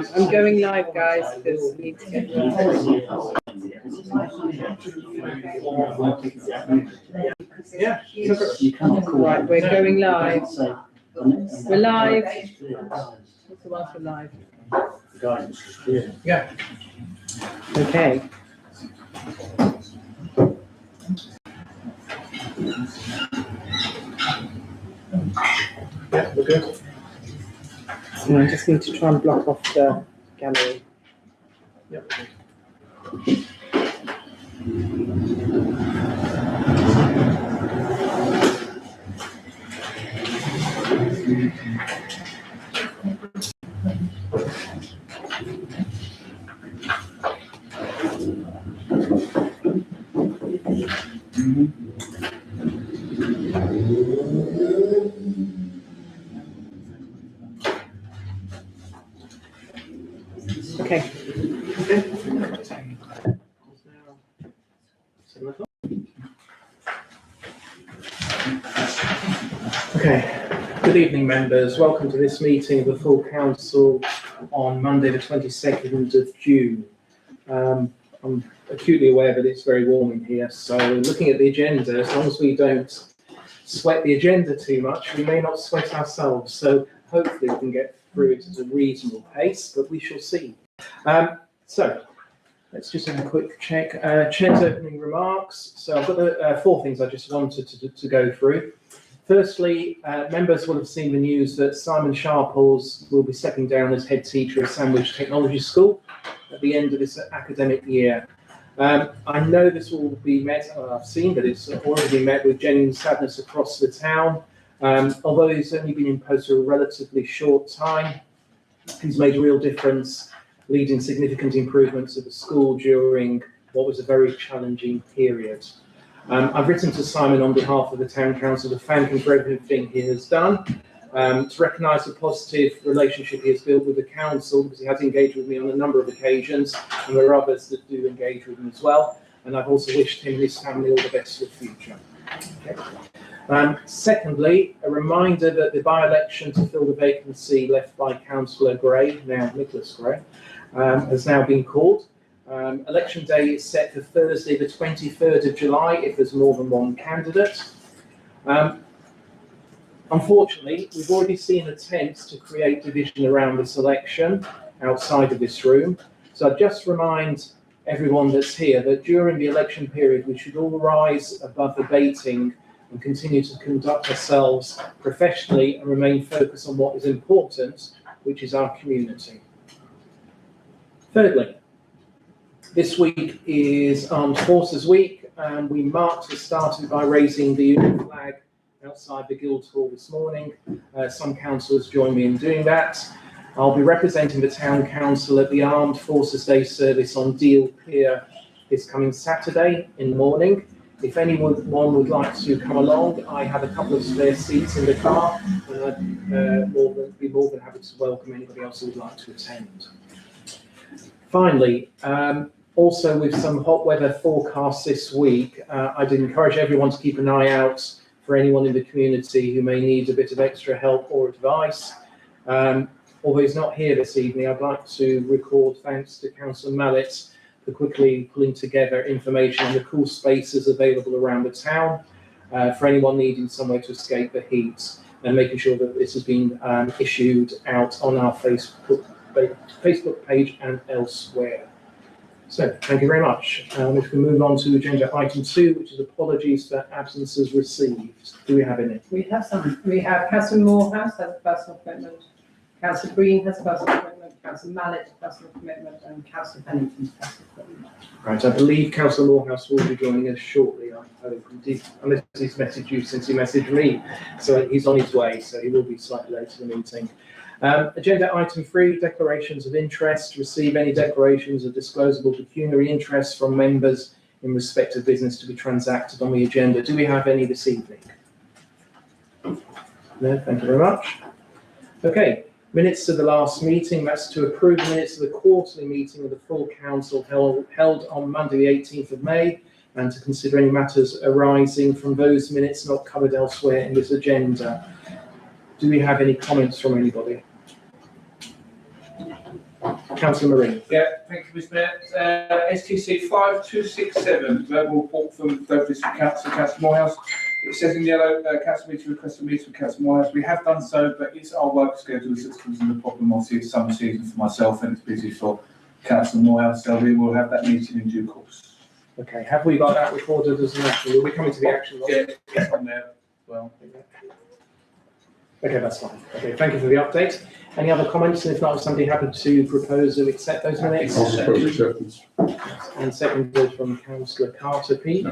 I'm going live, guys, because we need to get right. We're going live. We're live. What's the one for live? Yeah. Okay. Yeah, we're good. I just need to try and block off the gallery. Yep. Okay. Okay. Good evening, members. Welcome to this meeting of the full council on Monday, the 22nd of June. I'm acutely aware that it's very warm in here, so looking at the agenda, as long as we don't sweat the agenda too much, we may not sweat ourselves. So hopefully we can get through it at a reasonable pace, but we shall see. So let's just have a quick check. Chair's opening remarks. So I've got four things I just wanted to go through. Firstly, members will have seen the news that Simon Sharples will be stepping down as head teacher of Sandwich Technology School at the end of this academic year. I know this will be met, I've seen that it's already been met with genuine sadness across the town. Although he's only been in post for a relatively short time, he's made a real difference, leading significant improvements at the school during what was a very challenging period. I've written to Simon on behalf of the Town Council to thank him for everything he has done, to recognise the positive relationship he has built with the council, because he has engaged with me on a number of occasions, and there are others that do engage with him as well. And I've also wished him and his family all the best for the future. Okay. Secondly, a reminder that the by-election to fill the vacancy left by Councillor Gray, now Nicholas Gray, has now been called. Election day is set for Thursday, the 23rd of July, if there's more than one candidate. Unfortunately, we've already seen attempts to create division around this election outside of this room. So I just remind everyone that's here that during the election period, we should all rise above debating and continue to conduct ourselves professionally and remain focused on what is important, which is our community. Thirdly, this week is Armed Forces Week, and we marked the start by raising the Union flag outside the Guildhall this morning. Some councillors joined me in doing that. I'll be representing the Town Council at the Armed Forces Day service on Deal Pier this coming Saturday in the morning. If anyone would like to come along, I have a couple of spare seats in the car, and I'd be more than happy to welcome anybody else who would like to attend. Finally, also with some hot weather forecasts this week, I'd encourage everyone to keep an eye out for anyone in the community who may need a bit of extra help or advice. Although he's not here this evening, I'd like to record thanks to Councillor Mallet for quickly pulling together information on the cool spaces available around the town for anyone needing somewhere to escape the heat, and making sure that this has been issued out on our Facebook page and elsewhere. So, thank you very much. If we move on to agenda item 2, which is apologies for absences received. Do we have any? We have some. We have Councillor Morehouse has a personal commitment, Councillor Green has a personal commitment, Councillor Mallet a personal commitment, and Councillor Pennington's personal commitment. Right, I believe Councillor Morehouse will be joining us shortly, I hope, unless he's messaged you since he messaged me. So he's on his way, so he will be slightly later in the meeting. Agenda item 3, declarations of interest. Receive any declarations of disclosable pecuniary interest from members in respect of business to be transacted on the agenda. Do we have any this evening? No, thank you very much. Okay, minutes of the last meeting. That's to approve minutes of the quarterly meeting of the full council held on Monday the 18th of May, and to consider any matters arising from those minutes not covered elsewhere in this agenda. Do we have any comments from anybody? Councillor Marine. Yeah, thank you, Mr. Mayor. STC 5267, verbal report from Dover District Council, Councillor Morehouse. It says in yellow, council meeting request a meeting with Councillor Morehouse. We have done so, but it's our work schedule that's causing the problem. Obviously, it's summer season for myself and it's busy for Councillor Morehouse, so we will have that meeting in due course. Okay, have we got that recorded as an action? Will we come into the action? Yeah, it's on there. Well, Okay, that's fine. Okay, thank you for the update. Any other comments? And if not, somebody happy to propose to accept those minutes? And seconded from Councillor Carter P.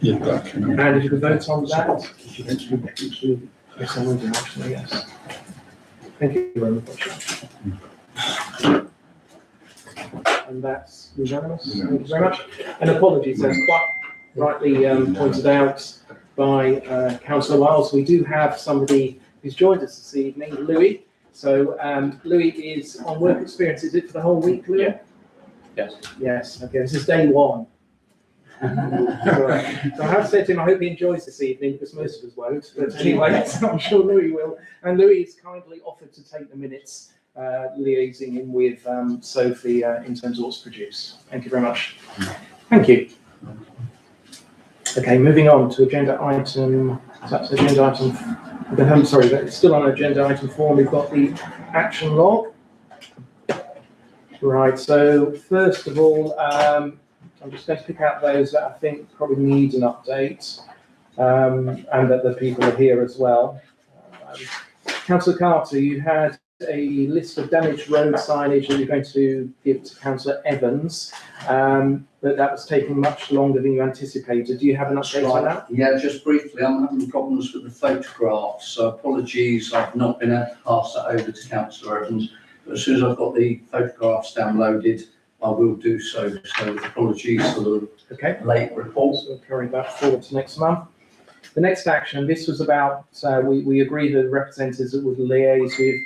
Yeah, that can. And if you could vote on that? Yes, I will do, actually, yes. Thank you very much. And that's unanimous. Thank you very much. And apologies, as quite rightly pointed out by Councillor Wiles, we do have somebody who's joined us this evening, Louis. So Louis is on work experience. Is it for the whole week, Louis? Yeah. Yes. Yes. Okay. This is day one. Right. So I have said to him, I hope he enjoys this evening because most of us won't. But anyway, I'm sure Louis will. And Louis has kindly offered to take the minutes, liaising in with Sophie in terms of what's produced. Thank you very much. Thank you. Okay, moving on to agenda item. That's agenda item. I'm sorry, it's still on agenda item 4. We've got the action log. Right. So first of all, I'm just going to pick out those that I think probably need an update, and that the people are here as well. Councillor Carter, you had a list of damaged road signage that you're going to give to Councillor Evans, but that was taking much longer than you anticipated. Do you have an update on that? Yeah, just briefly, I'm having problems with the photographs, so apologies, I've not been able to pass that over to Councillor Evans, but as soon as I've got the photographs downloaded, I will do so. So apologies for the late report. So we'll carry that forward to next month. The next action, this was about, we agreed that the representatives that would liaise with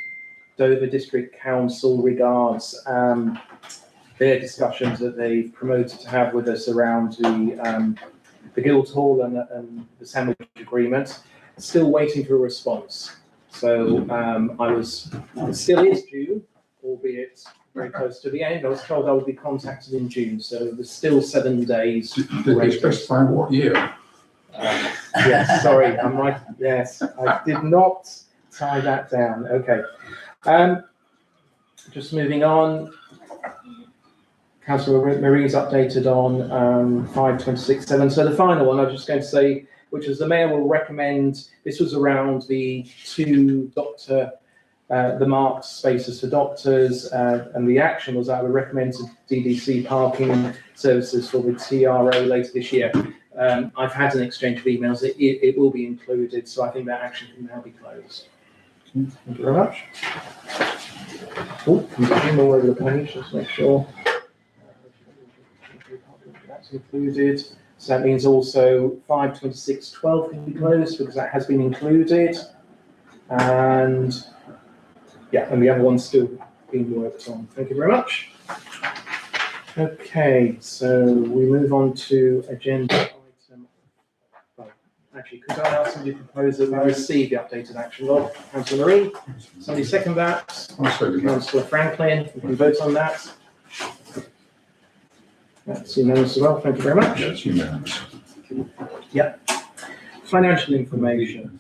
Dover District Council regards their discussions that they've promoted to have with us around the Guildhall and the sandwich agreement. Still waiting for a response. So it still is due, albeit very close to the end. I was told I would be contacted in June, so there's still 7 days. Did they specify what year? Yes, sorry, I'm right. Yes, I did not tie that down. Okay. Just moving on. Councillor Marie's updated on 526.7. So the final one, I was just going to say, which is the Mayor will recommend, this was around the 2 doctor, the marked spaces for doctors, and the action was I would recommend to DDC parking services for the TRO later this year. I've had an exchange of emails. It will be included, so I think that action can now be closed. Thank you very much. Oh, can you zoom all over the page? Just make sure that's included. So that means also 526.12 can be closed because that has been included. And yeah, and the other one's still being worked on. Thank you very much. Okay, so we move on to agenda item. Well, actually, could I ask somebody to propose that we receive the updated action log? Councillor Marine, somebody second that. Councillor Franklin, we can vote on that. That's unanimous as well. Thank you very much. That's unanimous. Yep. Financial information.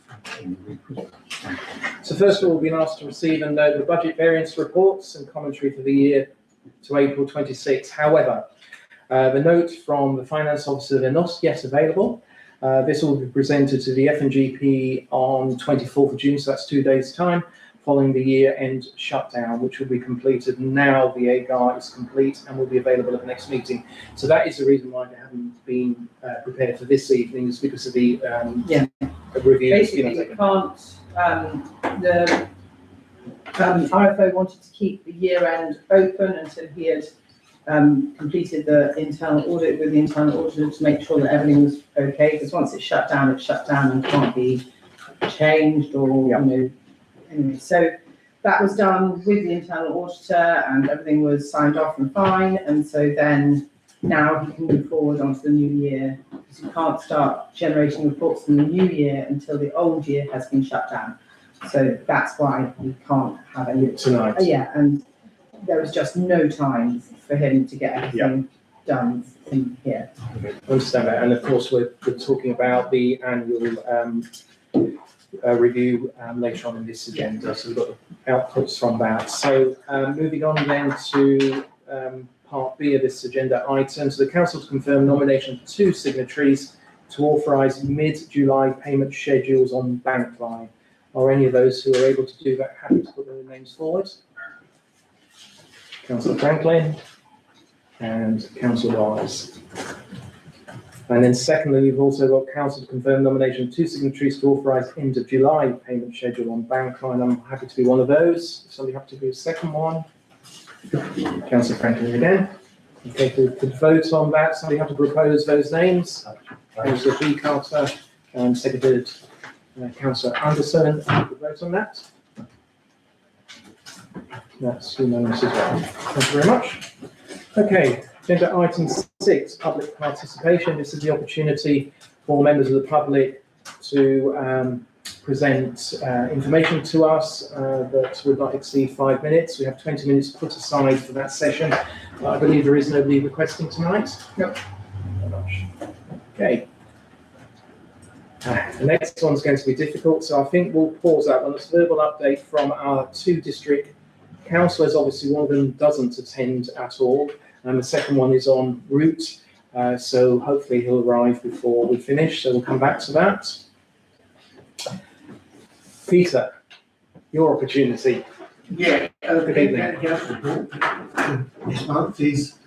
So first of all, we've been asked to receive and note the budget variance reports and commentary for the year to April 26. However, the note from the Finance Officer, they're not yet available. This will be presented to the FNGP on 24th of June, so that's 2 days' time, following the year-end shutdown, which will be completed. Now the AGAR is complete and will be available at the next meeting. So that is the reason why they haven't been prepared for this evening, is because of the review. Basically, we can't, the RFO wanted to keep the year end open until he had completed the internal audit with the internal auditor to make sure that everything was okay, because once it's shut down and can't be changed or, you know, anyway. So that was done with the internal auditor and everything was signed off and fine, and so then now he can move forward onto the new year, because you can't start generating reports in the new year until the old year has been shut down. So that's why we can't have any tonight. Yeah, and there was just no time for him to get everything done in here. I understand that, and of course, we're talking about the annual review later on in this agenda, so we've got the outputs from that. So moving on then to part B of this agenda item, so the council to confirm nomination of 2 signatories to authorise mid-July payment schedules on Bankline. Are any of those who are able to do that happy to put their names forward? Councillor Franklin and Councillor Wise. And then secondly, we've also got council to confirm nomination of 2 signatories to authorise end of July payment schedule on Bankline. I'm happy to be one of those. Somebody happy to be the second one? Councillor Franklin again. Okay, could vote on that. Somebody have to propose those names. Councillor B. Carter and seconded Councillor Anderson. Could vote on that. That's unanimous as well. Thank you very much. Okay, agenda item 6, public participation. This is the opportunity for members of the public to present information to us that would not exceed 5 minutes. We have 20 minutes put aside for that session. I believe there is nobody requesting tonight. Nope. Very much. Okay. The next one's going to be difficult, so I think we'll pause that one. It's a verbal update from our 2 district councillors. Obviously, one of them doesn't attend at all, and the second one is en route, so hopefully he'll arrive before we finish, so we'll come back to that. Peter, your opportunity. Yeah, Good Kent evening. County Council report this month is,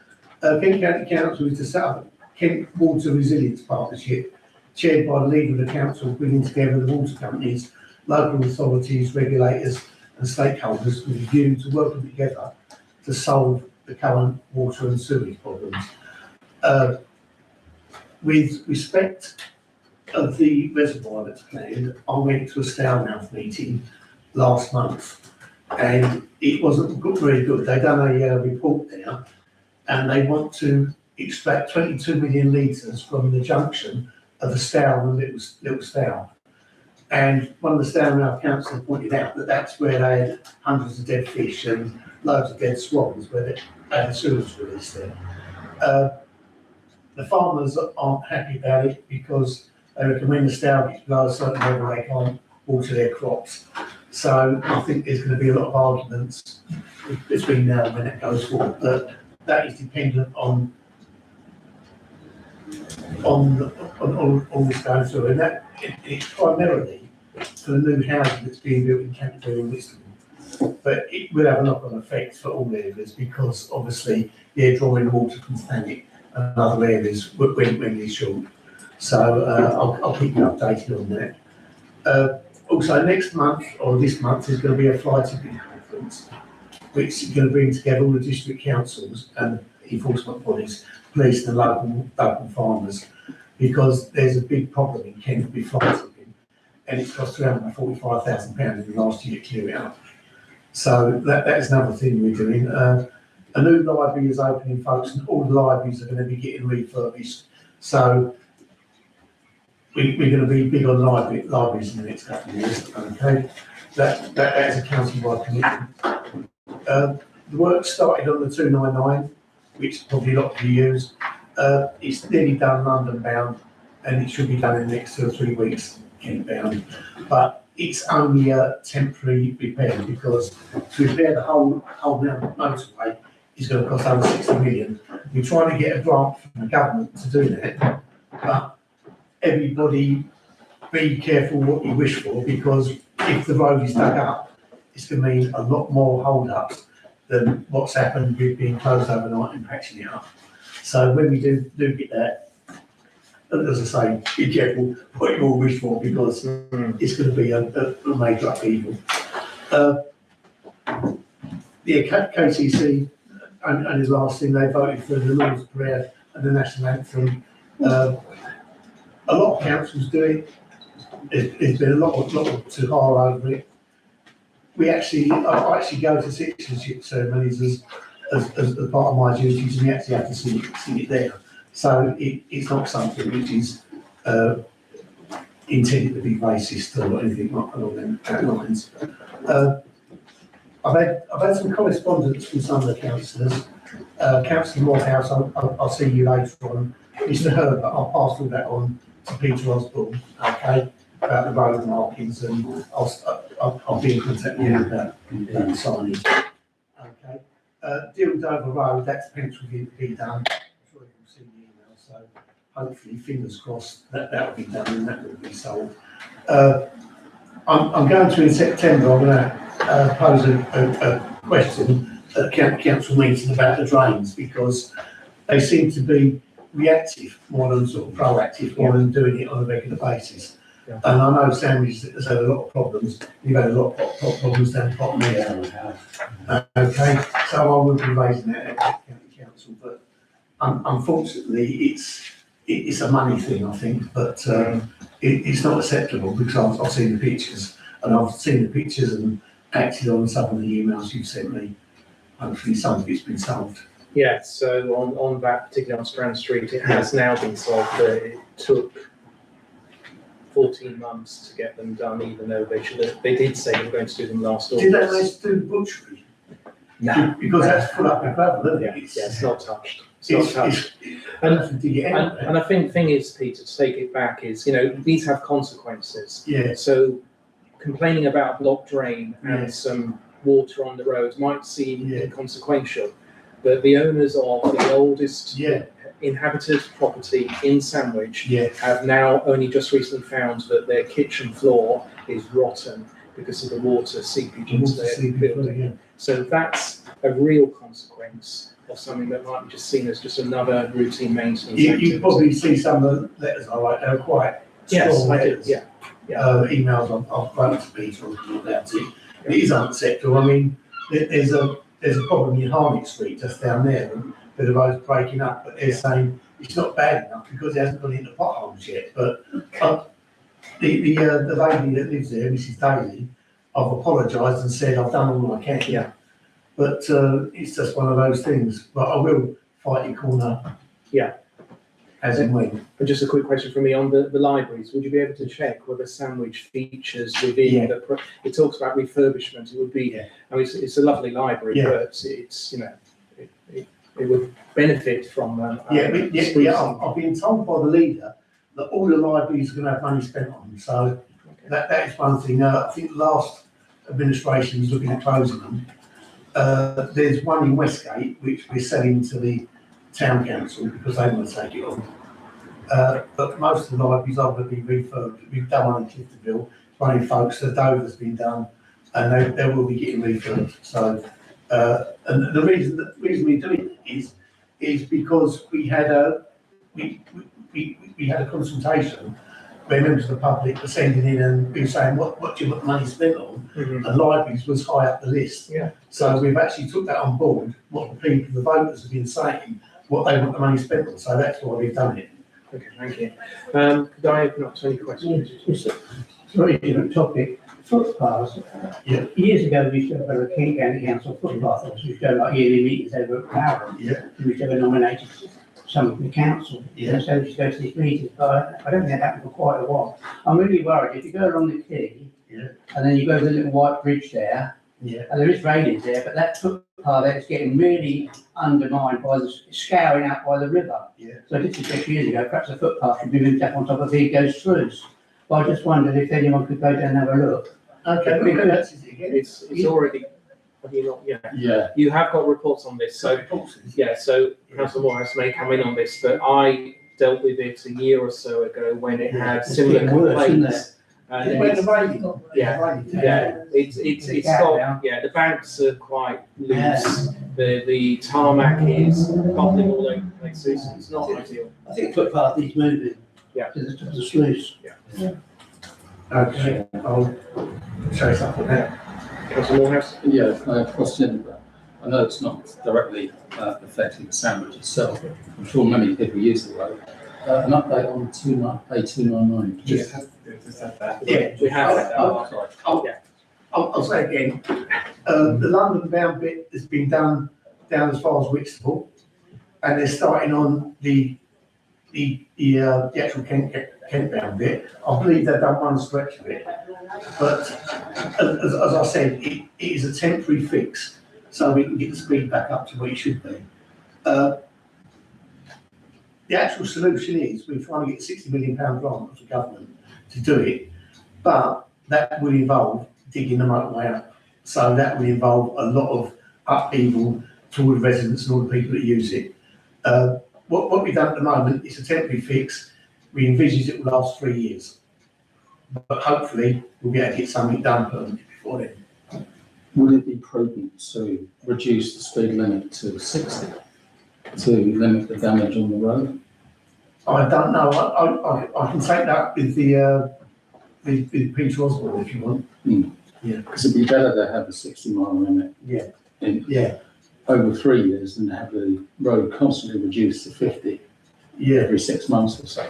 Kent County Council is to set up Kent Water Resilience Partnership, chaired by the leader of the council, bringing together the water companies, local authorities, regulators and stakeholders with a view to working together to solve the current water and sewage problems. With respect of the reservoir that's planned, I went to a Stourmouth meeting last month and it wasn't very good. They've done a report there and they want to extract 22 million litres from the junction of the Stour and Little Stour. And one of the Stourmouth council pointed out that that's where they had hundreds of dead fish and loads of dead swans where they had sewage released there. The farmers aren't happy about it because they recommend the Stour gets below a certain level they can't water their crops. So I think there's going to be a lot of arguments between now and when it goes forward. But that is dependent on all this going through, and that it's primarily for the new housing that's being built in Canterbury and Whitstable. But it will have a knock-on effect for all areas because obviously they're drawing water from Thanet and other areas when they're short. So I'll keep you updated on that. Also next month, or this month, is going to be a fly tipping conference, which is going to bring together all the district councils and enforcement bodies, police and local farmers, because there's a big problem in Kent with fly tipping, and it's cost £345,000 in the last year to clear it up. So that's another thing we're doing. A new library is opening, folks, and all the libraries are going to be getting refurbished. So we're going to be big on libraries in the next couple of years. Okay, that is a council-wide commitment. The work started on the 299, which probably a lot of you use. It's nearly done London bound, and it should be done in the next 2 or 3 weeks Kent bound. But it's only a temporary repair because to repair the whole motorway is going to cost over 60 million. We're trying to get a grant from the government to do that, but everybody be careful what you wish for, because if the road is dug up, it's going to mean a lot more hold-ups than what's happened with being closed overnight and patching it up. So when we do get that, as I say, be careful what you all wish for, because it's going to be a major upheaval. The KCC, and the last thing, they voted for the Lord's Prayer and the National Anthem. A lot of councils do it. There's been a lot of to-har over it. I actually go to citizenship ceremonies as part of my duties, and we actually have to sing it there. So it's not something which is intended to be racist or anything along those lines. I've had some correspondence from some of the councillors. Councillor Morehouse, I'll see you later on. Mr. Herbert, I'll pass all that on to Peter Osborne, okay, about the road markings, and I'll be in contact with you about that signage. Okay. Deal Dover Road, that's penciled in to be done. I'm sure you'll see the email, so hopefully, fingers crossed, that'll be done and that will be solved. I'm going to, in September, I'm gonna pose a question at the council meeting about the drains, because they seem to be reactive more than sort of proactive, more than doing it on a regular basis. Yeah. And I know Sandwich has had a lot of problems. You've had a lot of problems down the bottom there. Okay, so I will be raising that at the county council, but unfortunately, it's a money thing, I think, but it's not acceptable, because I've seen the pictures, and acted on some of the emails you've sent me. Hopefully some of it's been solved. Yeah, so on that, particularly on Strand Street, it has now been solved, but it took 14 months to get them done, even though they did say they were going to do them last August. Did they manage to do the butchery? No. Because that's full up in gravel, isn't Yeah, it? it's not touched. It's not touched. And dig it out. And I think the thing is, Peter, to take it back is, these have consequences. Yeah, So complaining about a blocked drain and Yeah. some water on the road might seem Yeah. inconsequential, but the owners of the oldest yeah, inhabited property in Sandwich yeah, have now only just recently found that their kitchen floor is rotten because of the water seepage into their building. yeah. So that's a real consequence of something that might be just seen as just another routine maintenance You activity. probably see some of the letters I write, they're quite Yes, strong I did, letters. yeah. Emails I've wrote to Peter about it. It is unacceptable. I mean, there's a problem in Harnett Street just down there, where the road's breaking up, but they're saying it's not bad enough because it hasn't gone into potholes yet. But the lady that lives there, Mrs. Daly, I've apologised and said I've done all I can. Yeah. But it's just one of those things. But I will fight your corner. Yeah. As and when. And just a quick question from me on the libraries. Would you be able to check whether Sandwich features within Yeah. it talks about refurbishment? It would be, Yeah. I mean, it's a lovely library, Yeah. but it's, it would benefit from I've been told by the leader that all the libraries are going to have money spent on them. So that is one thing. I think the last administration is looking at closing them. There's one in Westgate which we're selling to the town council because they want to take it on. But most of the libraries are going to be refurbed. We've done one in Cliftonville, one in Folkestone, Dover's been done, and they will be getting refurbed. So, and the reason we're doing it is because we had a consultation where members of the public were sending in and we were saying what do you want the money spent on, and libraries was high up the list. Yeah. So we've actually took that on board, what the voters have been saying, what they want the money spent on, so that's why we've done it. Okay, thank you. Could I open up to any questions? It's a very different topic. Footpaths. Yeah. Years ago, we used to have a Kent County Council footpath office. We used to have like yearly meetings over at Powell. Yeah. We used to have nominated some of the council. Yeah. So we used to go to these meetings, but I don't think that happened for quite a while. I'm really worried if you go along the quay. Yeah. And then you go to the little white bridge there, Yeah. and there is drainage there, but that footpath there is getting really undermined by the scouring out by the river. Yeah. So this is 6 years ago, perhaps the footpath should be moved up on top of Vigo's sluice. But I just wondered if anyone could go down and have a look. Okay, we can access it again. It's already, have you not, yeah. Yeah. You have got reports on this, so, yeah, so Councillor Morehouse may come in on this, but I dealt with it a year or so ago when it had It's similar getting worse, isn't complaints. And When it's- the rain, Yeah. Yeah, it's got, yeah, the banks are quite loose, the tarmac is bubbling all over the place, so it's not ideal. I think footpath needs moving. Yeah. To the top of the sluice. Okay, I'll show something now. Councillor Morehouse? Yeah, I have a question. I know it's not directly affecting the Sandwich itself, but I'm sure many people use the road. An update on A299. Just have that. Yeah. We have that. Sorry. I'll say again, the London bound bit has been done down as far as Whitstable, and they're starting on the actual Kent bound bit. I believe they've done one stretch of it. But as I said, it is a temporary fix, so we can get the speed back up to where it should be. The actual solution is we're trying to get a £60 million grant from the government to do it, but that will involve digging the motorway up. So that will involve a lot of upheaval to all the residents and all the people that use it. What we've done at the moment is a temporary fix. We envisage it will last 3 years, but hopefully we'll be able to get something done permanently before then. Would it be prudent to reduce the speed limit to 60 to limit the damage on the road? I don't know. I can take that with the Peter Osborne if you want. Because it'd be better to have a 60-mile limit Yeah. in over 3 years than to have the road constantly reduced to 50 Yeah. every 6 months or so.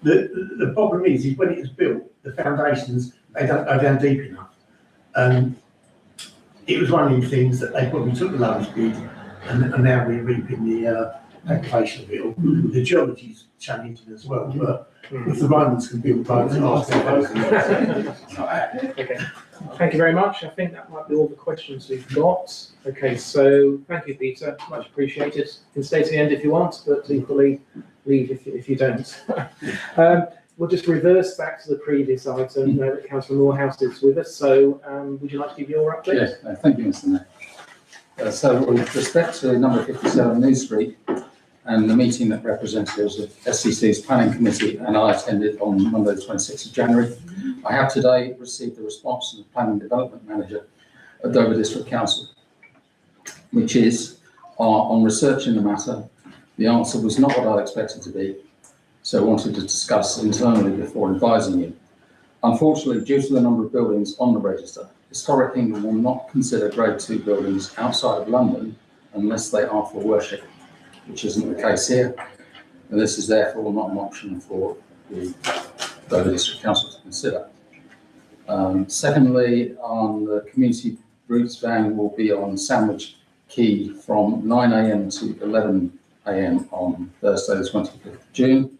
The problem is when it was built, the foundations, they don't go down deep enough. It was one of the things that they probably took the lowest bid, and now we're reaping the application of it all. The geology's challenging as well, but if the Romans can build roads, Okay, thank you very much. I think that might be all the questions we've got. Okay, so thank you, Peter, much appreciated. You can stay to the end if you want, but equally leave if you don't. We'll just reverse back to the previous item now that Councillor Moorhouse is with us. So would you like to give your update? Yes, thank you, Mr. Mayor. So with respect to number 57 New Street and the meeting that representatives of SCC's planning committee and I attended on Monday the 26th of January, I have today received a response from the planning development manager at Dover District Council, which is, on researching the matter, the answer was not what I expected to be, so I wanted to discuss internally before advising you. Unfortunately, due to the number of buildings on the register, Historic England will not consider Grade 2 buildings outside of London unless they are for worship, which isn't the case here, and this is therefore not an option for the Dover District Council to consider. Secondly, on the community routes van will be on Sandwich Quay from 9 AM to 11 AM on Thursday the 25th of June.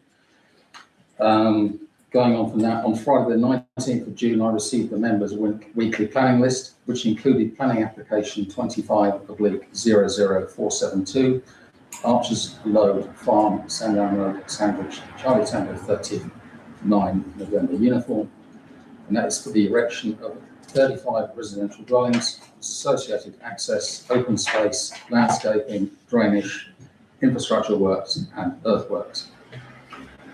Going on from that, on Friday the 19th of June, I received the members' weekly planning list, which included planning application 25/00472, Archers Road Farm, Sandown Road, Sandwich, Charlie Tango 39 November uniform, and that is for the erection of 35 residential dwellings, associated access, open space, landscaping, drainage, infrastructure works and earthworks.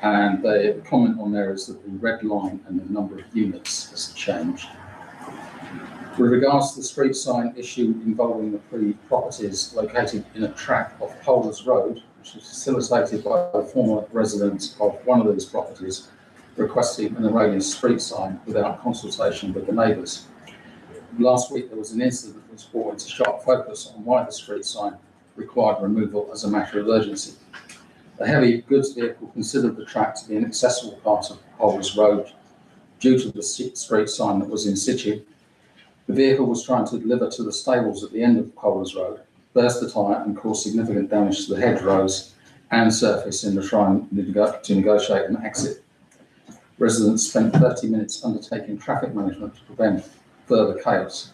And the comment on there is that the red line and the number of units has changed. With regards to the street sign issue involving the three properties located in a tract of Polders Road, which was facilitated by the former residents of one of these properties, requesting an erroneous street sign without consultation with the neighbours. Last week there was an incident that was brought into sharp focus on why the street sign required removal as a matter of urgency. A heavy goods vehicle considered the tract to be an accessible part of Polders Road due to the street sign that was in situ. The vehicle was trying to deliver to the stables at the end of Polders Road, burst the tyre and caused significant damage to the hedgerows and surface in the trying to negotiate an exit. Residents spent 30 minutes undertaking traffic management to prevent further chaos.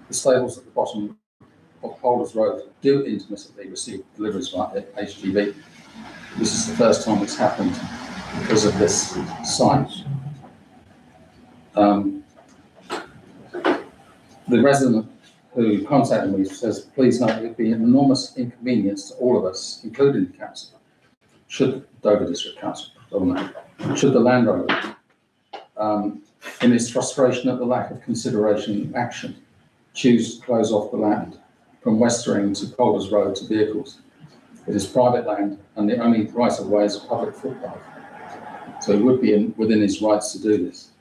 The stables at the bottom of Polders Road do intermittently receive deliveries via HGV. This is the first time it's happened because of this sign. The resident who contacted me says, please note it would be an enormous inconvenience to all of us, including the council, should Dover District Council, should the landowner, in his frustration at the lack of consideration and action, choose to close off the land from Westering to Polders Road to vehicles. It is private land and the only right of way is a public footpath. So he would be within his rights to do this.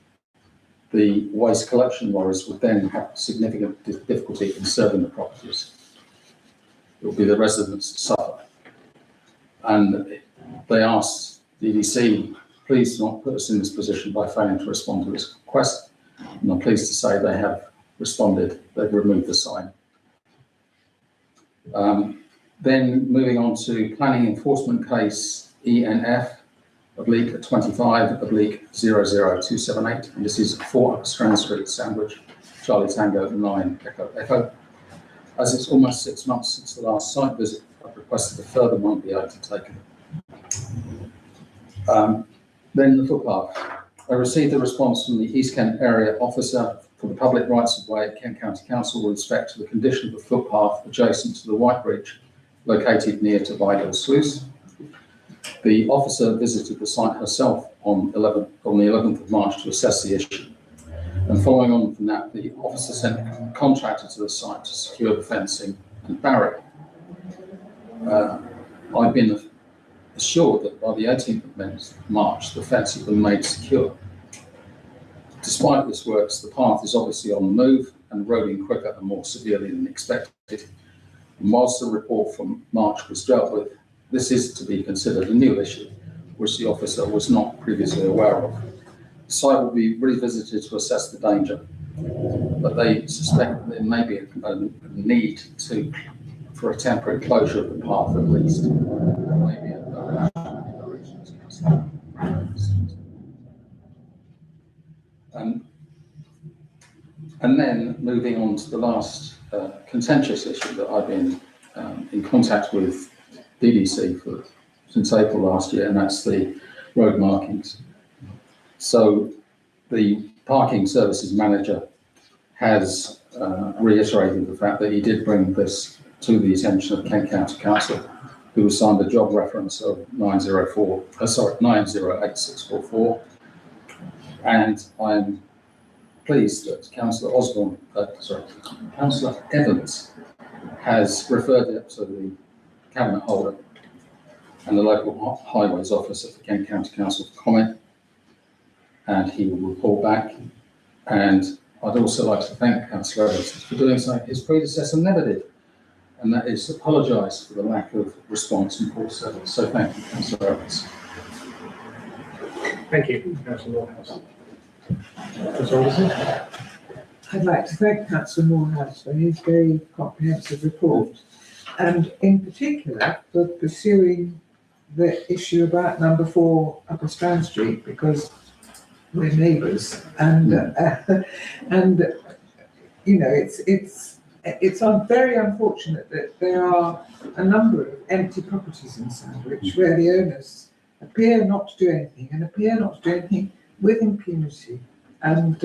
The waste collection lorries would then have significant difficulty in serving the properties. It will be the residents that suffer. And they asked the EDC, please do not put us in this position by failing to respond to this request. And I'm pleased to say they have responded. They've removed the sign. Then moving on to planning enforcement case ENF. /25/00278, and this is 4 Strand Street, Sandwich, Charlie Tango 9 Echo Echo. As it's almost 6 months since the last site visit, I've requested a further month be undertaken. Then the footpath. I received a response from the East Kent Area Officer for the Public Rights of Way at Kent County Council with respect to the condition of the footpath adjacent to the White Bridge located near to Vidal Sluice. The officer visited the site herself on the 11th of March to assess the issue. And following on from that, the officer sent a contractor to the site to secure the fencing and barrier. I've been assured that by the 18th of March, the fence had been made secure. Despite this works, the path is obviously on the move and eroding quicker and more severely than expected. And whilst the report from March was dealt with, this is to be considered a new issue, which the officer was not previously aware of. The site will be revisited to assess the danger, but they suspect there may be a need for a temporary closure of the path at least. Maybe and then moving on to the last contentious issue that I've been in contact with DDC since April last year, and that's the road markings. So the parking services manager has reiterated the fact that he did bring this to the attention of Kent County Council, who assigned a job reference of 908644. And I'm pleased that Councillor Evans has referred it to the cabinet holder and the local highways officer for Kent County Council for comment, and he will report back. And I'd also like to thank Councillor Evans for doing something his predecessor never did, and that is apologise for the lack of response and poor service. So thank you, Councillor Evans. Thank you, Councillor Morehouse. Councillor Anderson? I'd like to thank Councillor Morehouse for his very comprehensive report, and in particular for pursuing the issue about number 4 Upper Strand Street, because we're neighbours, and you know, it's very unfortunate that there are a number of empty properties in Sandwich where the owners appear not to do anything with impunity, and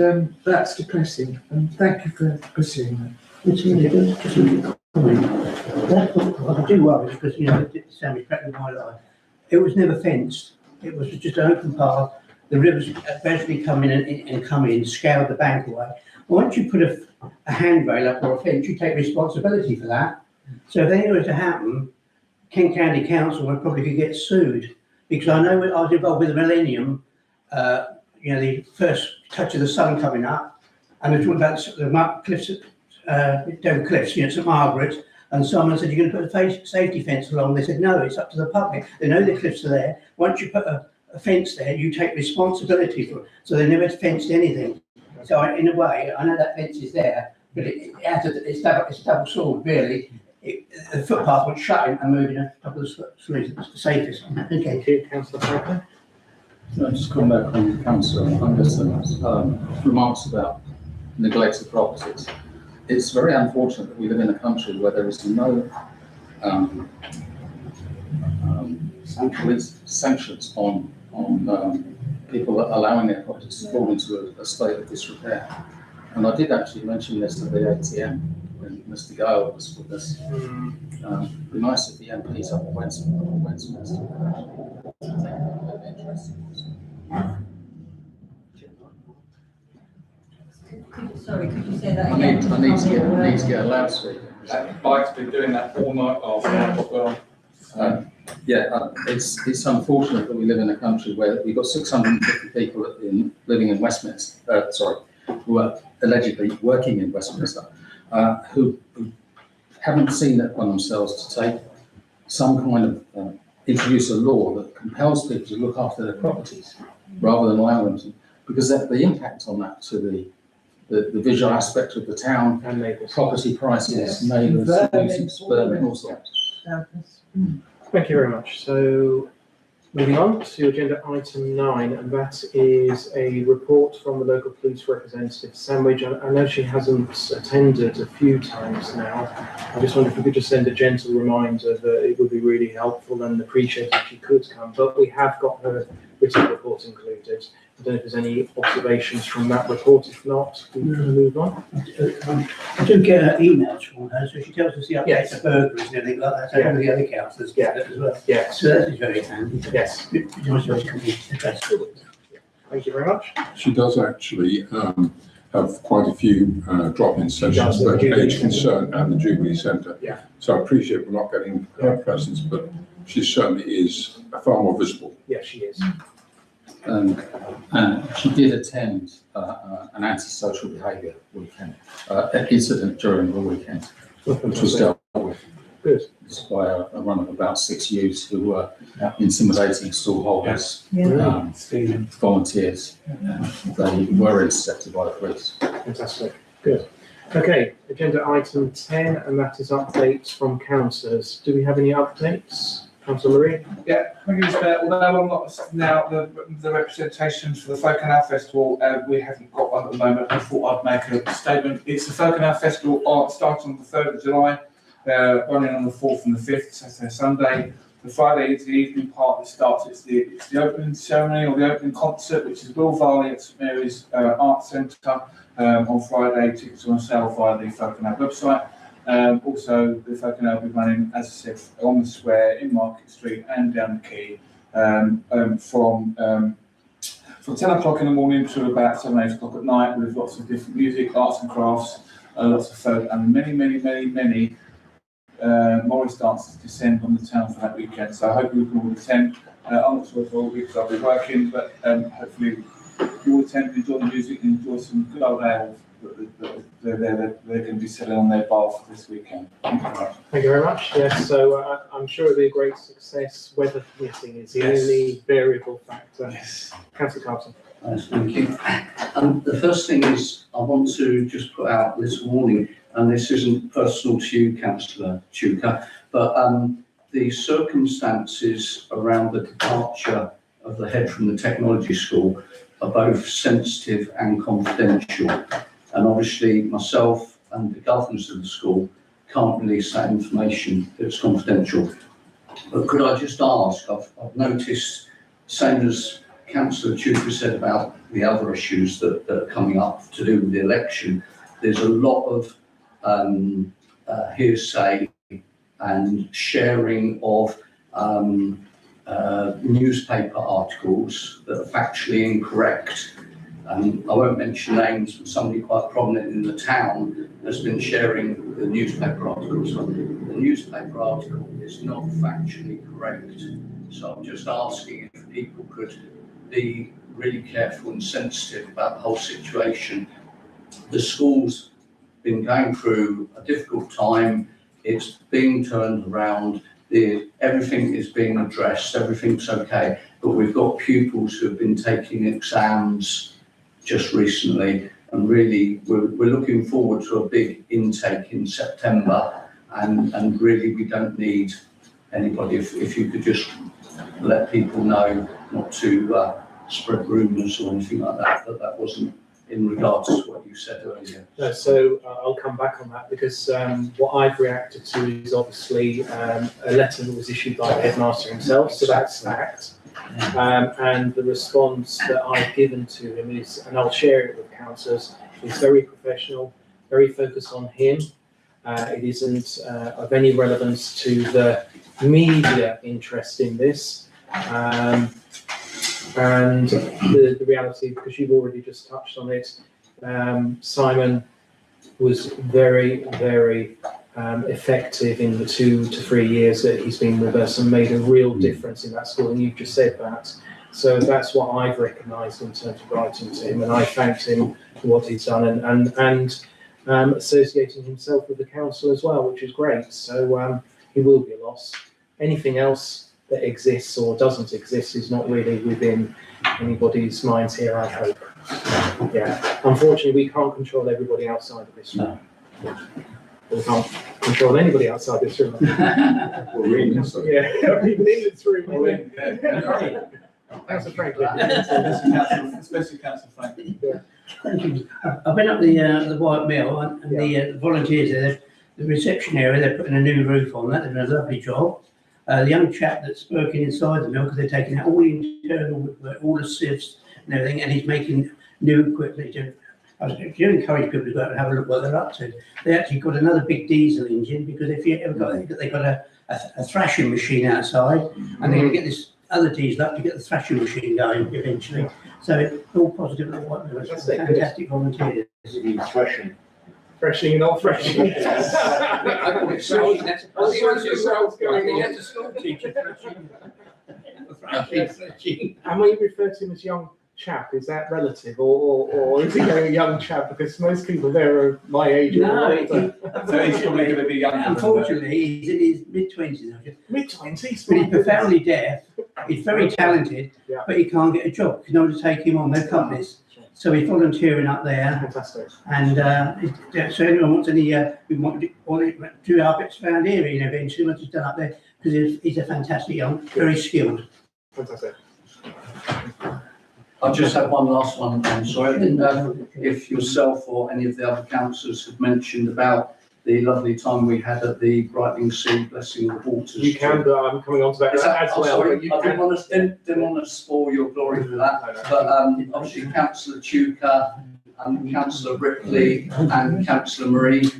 that's depressing. And thank you for pursuing that. It's really good. Just a little comment. That footpath, I do worry because, you know, it's Sandwich back in my life. It was never fenced. It was just an open path. The rivers eventually come in, scale the bank away. Once you put a handrail up or a fence, you take responsibility for that. So if anything were to happen, Kent County Council would probably get sued, because I know I was involved with the Millennium, you know, the first touch of the sun coming up, and they're talking about the cliffs, Dover Cliffs, you know, St Margaret, and someone said, you're going to put a safety fence along. They said, no, it's up to the public. They know the cliffs are there. Once you put a fence there, you take responsibility for it. So they never fenced anything. So in a way, I know that fence is there, but it's double sword, really. The footpath went shut and moving on top of the street. It's the safest. Okay. Thank you, Councillor Franklin. I'll just come back on Councillor Anderson's remarks about neglected properties. It's very unfortunate that we live in a country where there is no sanctions on people allowing their properties to fall into a state of disrepair. And I did actually mention this at the ATM when Mr. Gale was with us. It'd be nice if the MPs up at Westminster would actually take a bit of interest in this. Sorry, could you say that I again? need to get a loudspeaker. That bike's been doing that all night long. It's unfortunate that we live in a country where we've got 650 people living in Westminster, who are allegedly working in Westminster, who haven't seen it on themselves to take some kind of introduce a law that compels people to look after their properties rather than allow them to, because the impact on that to the visual aspect of the town, And neighbours. property prices, Yes. neighbours, Vermin, nuisance, burning, all sorts. Thank you very much. So Moving on to agenda item 9, and that is a report from the local police representative, Sandwich. I know she hasn't attended a few times now. I just wonder if we could just send a gentle reminder that it would be really helpful and appreciated if she could come. But we have got her written report included. I don't know if there's any observations from that report. If not, we can move on. I do get emails from her, so she tells us the Yes. updates of burglaries and everything like that, so Yeah. all the other councillors get that as well. Yes, So that is very handy. yes. It was very addressed. Thank you very much. She does actually have quite a few drop-in sessions, does, the the Jubilee Age Centre. Concern and the Jubilee Centre. Yeah. So I appreciate we're not getting her presence, but she certainly is far more visible. Yes, she is. And she did attend an antisocial behaviour weekend, incident during the weekend, which was dealt with. Good. It's by a run of about 6 youths who were intimidating stallholders, volunteers. They were intercepted by the police. Fantastic. Good. Okay, agenda item 10, and that is updates from councillors. Do we have any updates? Councillor Marie? Yeah, thank you, Mr. Mayor. Although I'm not now the representations for the Folk and Our Festival, we haven't got one at the moment. I thought I'd make a statement. It's the Folk and Our Festival starting on the 3rd of July, running on the 4th and the 5th, Saturday, Sunday. The Friday is the evening part that starts. It's the opening ceremony or the opening concert, which is Will Varley at St Mary's Arts Centre on Friday. Tickets are on sale via the Folk and Our website. Also, the Folk and Our will be running, as I said, on the square, in Market Street and down the quay from 10 o'clock in the morning to about 7, 8 o'clock at night, with lots of different music, arts and crafts, lots of folk, and many Morris dances descend on the town for that weekend. So I hope you can all attend. I'm not sure if all weeks I'll be working, but hopefully you all attend, enjoy the music, and enjoy some good old ale that they're going to be selling on their bar for this weekend. Thank you very much. Thank you very much. Yes, so I'm sure it'll be a great success. Weather permitting is the only variable factor. Yes. Councillor Carlton. Thank you. The first thing is I want to just put out this warning, and this isn't personal to you, Councillor Chuka, but the circumstances around the departure of the head from the technology school are both sensitive and confidential. And obviously myself and the governors of the school can't release that information. It's confidential. But could I just ask, I've noticed, same as Councillor Chuka said about the other issues that are coming up to do with the election, there's a lot of hearsay and sharing of newspaper articles that are factually incorrect. I won't mention names, but somebody quite prominent in the town has been sharing the newspaper articles. The newspaper article is not factually correct. So I'm just asking if people could be really careful and sensitive about the whole situation. The school's been going through a difficult time. It's being turned around. Everything is being addressed. Everything's okay. But we've got pupils who have been taking exams just recently, and really we're looking forward to a big intake in September. And really we don't need anybody. If you could just let people know not to spread rumours or anything like that. That wasn't in regards to what you said earlier. No, so I'll come back on that because what I've reacted to is obviously a letter that was issued by the headmaster himself, so that's fact. And the response that I've given to him is, and I'll share it with councillors, is very professional, very focused on him. It isn't of any relevance to the media interest in this. And the reality, because you've already just touched on it, Simon was very effective in the 2 to 3 years that he's been with us and made a real difference in that school, and you've just said that. So that's what I've recognised in terms of writing to him, and I thanked him for what he's done and associating himself with the council as well, which is great. So he will be a loss. Anything else that exists or doesn't exist is not really within anybody's minds here, I hope. Yeah, unfortunately we can't control everybody outside of this room. We can't control anybody outside this room. Well, really, so. Yeah, even in this room. Yeah. Thanks for Franklin. Especially Councillor Franklin. Thank you. I went up the White Mill and the volunteers there, the reception area, they're putting a new roof on that, they're doing a lovely job. The young chap that's working inside the mill, because they're taking out all the internal woodwork, all the sieves and everything, and he's making new equipment. I do encourage people to go out and have a look what they're up to. They actually got another big diesel engine, because if you ever got, they've got a thrashing machine outside, and they're going to get this other diesel up to get the thrashing machine going eventually. So it's all positive at the White Mill. It's fantastic volunteers. Threshing, not threshing. I call it threshing, that's a school teacher. And when you refer to him as young chap, is that relative, or is he a young chap? Because most people there are my age. No, So he's probably going to be younger. unfortunately, he's in his mid-20s. Mid-20s. But he's profoundly deaf, he's very talented, Yeah. but he can't get a job, because no one to take him on, no companies. So he's volunteering up there, Fantastic. and so anyone wants any, we want to do our bits around here, eventually, once he's done up there, because he's a fantastic young, very skilled. Fantastic. I just have one last one. I'm sorry, I didn't know if yourself or any of the other councillors had mentioned about the lovely time we had at the Brightling Sea Blessing of the Waters. You can, but I'm coming on to that Is that, as I'm well. sorry, But you I can. didn't want to spoil your glory for that, No, no. but obviously Councillor Tuker, Councillor Ripley and Councillor Marie,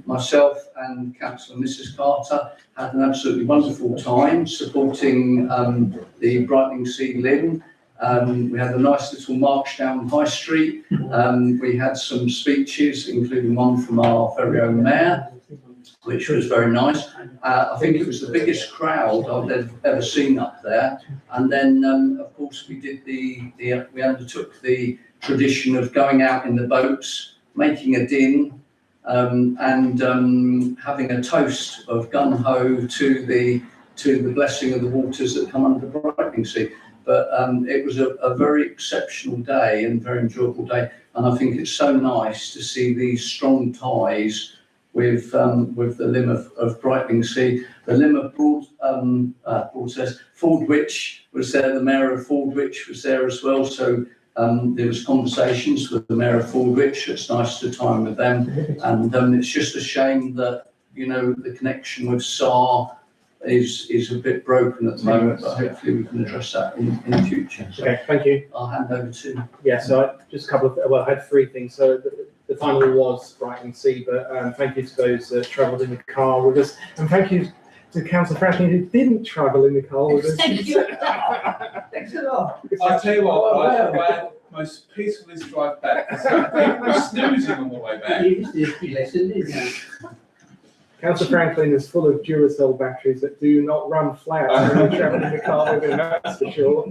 myself and Councillor Mrs Carter had an absolutely wonderful time supporting the Brightling Sea Lynn. We had a nice little march down High Street. We had some speeches, including one from our very own mayor, which was very nice. I think it was the biggest crowd I've ever seen up there. And then, of course, we did we undertook the tradition of going out in the boats, making a din, and having a toast of gun ho to the blessing of the waters that come under the Brightling Sea. But it was a very exceptional day and very enjoyable day. And I think it's so nice to see these strong ties with the Lim of Brightling Sea. The Lim of Fordwich was there, the Mayor of Fordwich was there as well. So there was conversations with the Mayor of Fordwich. It's nice to time with them. And it's just a shame that, you know, the connection with SAR is a bit broken at the moment, but hopefully we can address that in the future. So Okay, thank you. I'll hand over to. Yeah, so just a couple of, well, I had three things. So the final was Brightling Sea, but thank you to those that travelled in the car with us. And thank you to Councillor Franklin who didn't travel in the car with us. Thank you. Thanks a lot. I'll tell you what, I had most peacefulest drive back. People were snoozing on the way back. You just did a lesson, didn't you? Councillor Franklin is full of Duracell batteries that do not run flat when you travel in the car with him, that's for sure.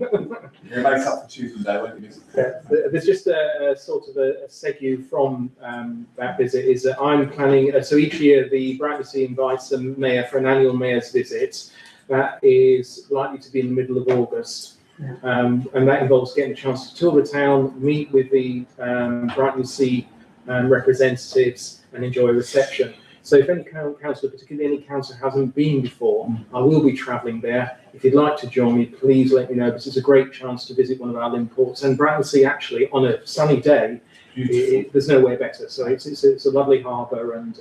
You'll make up for Tuesday, won't you? There's just a sort of a segue from that visit is that I'm planning, so each year the Brightling Sea invites the mayor for an annual mayor's visit. That is likely to be in the middle of August. And that involves getting a chance to tour the town, meet with the Brightling Sea representatives and enjoy a reception. So if any councillor, particularly any councillor hasn't been before, I will be travelling there. If you'd like to join me, please let me know, because it's a great chance to visit one of our Lynn ports. And Brightling Sea, actually, on a sunny day, there's nowhere better. So it's a lovely harbour and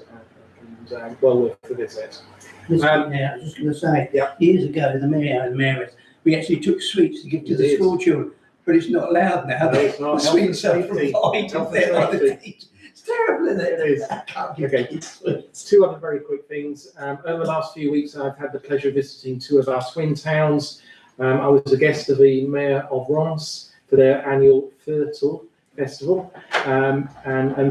well worth the visit. Yeah, I was just going to say, years ago, the mayor and the mayoress, we actually took sweets to give to the school children, but it's not allowed now. No, it's not. The sweets are Safety. provided Health there by the safety. teachers. It's terrible, isn't it? It is. Okay. Two other very quick things. Over the last few weeks, I've had the pleasure of visiting two of our twin towns. I was a guest of the Mayor of Reims for their annual Fertile Festival, and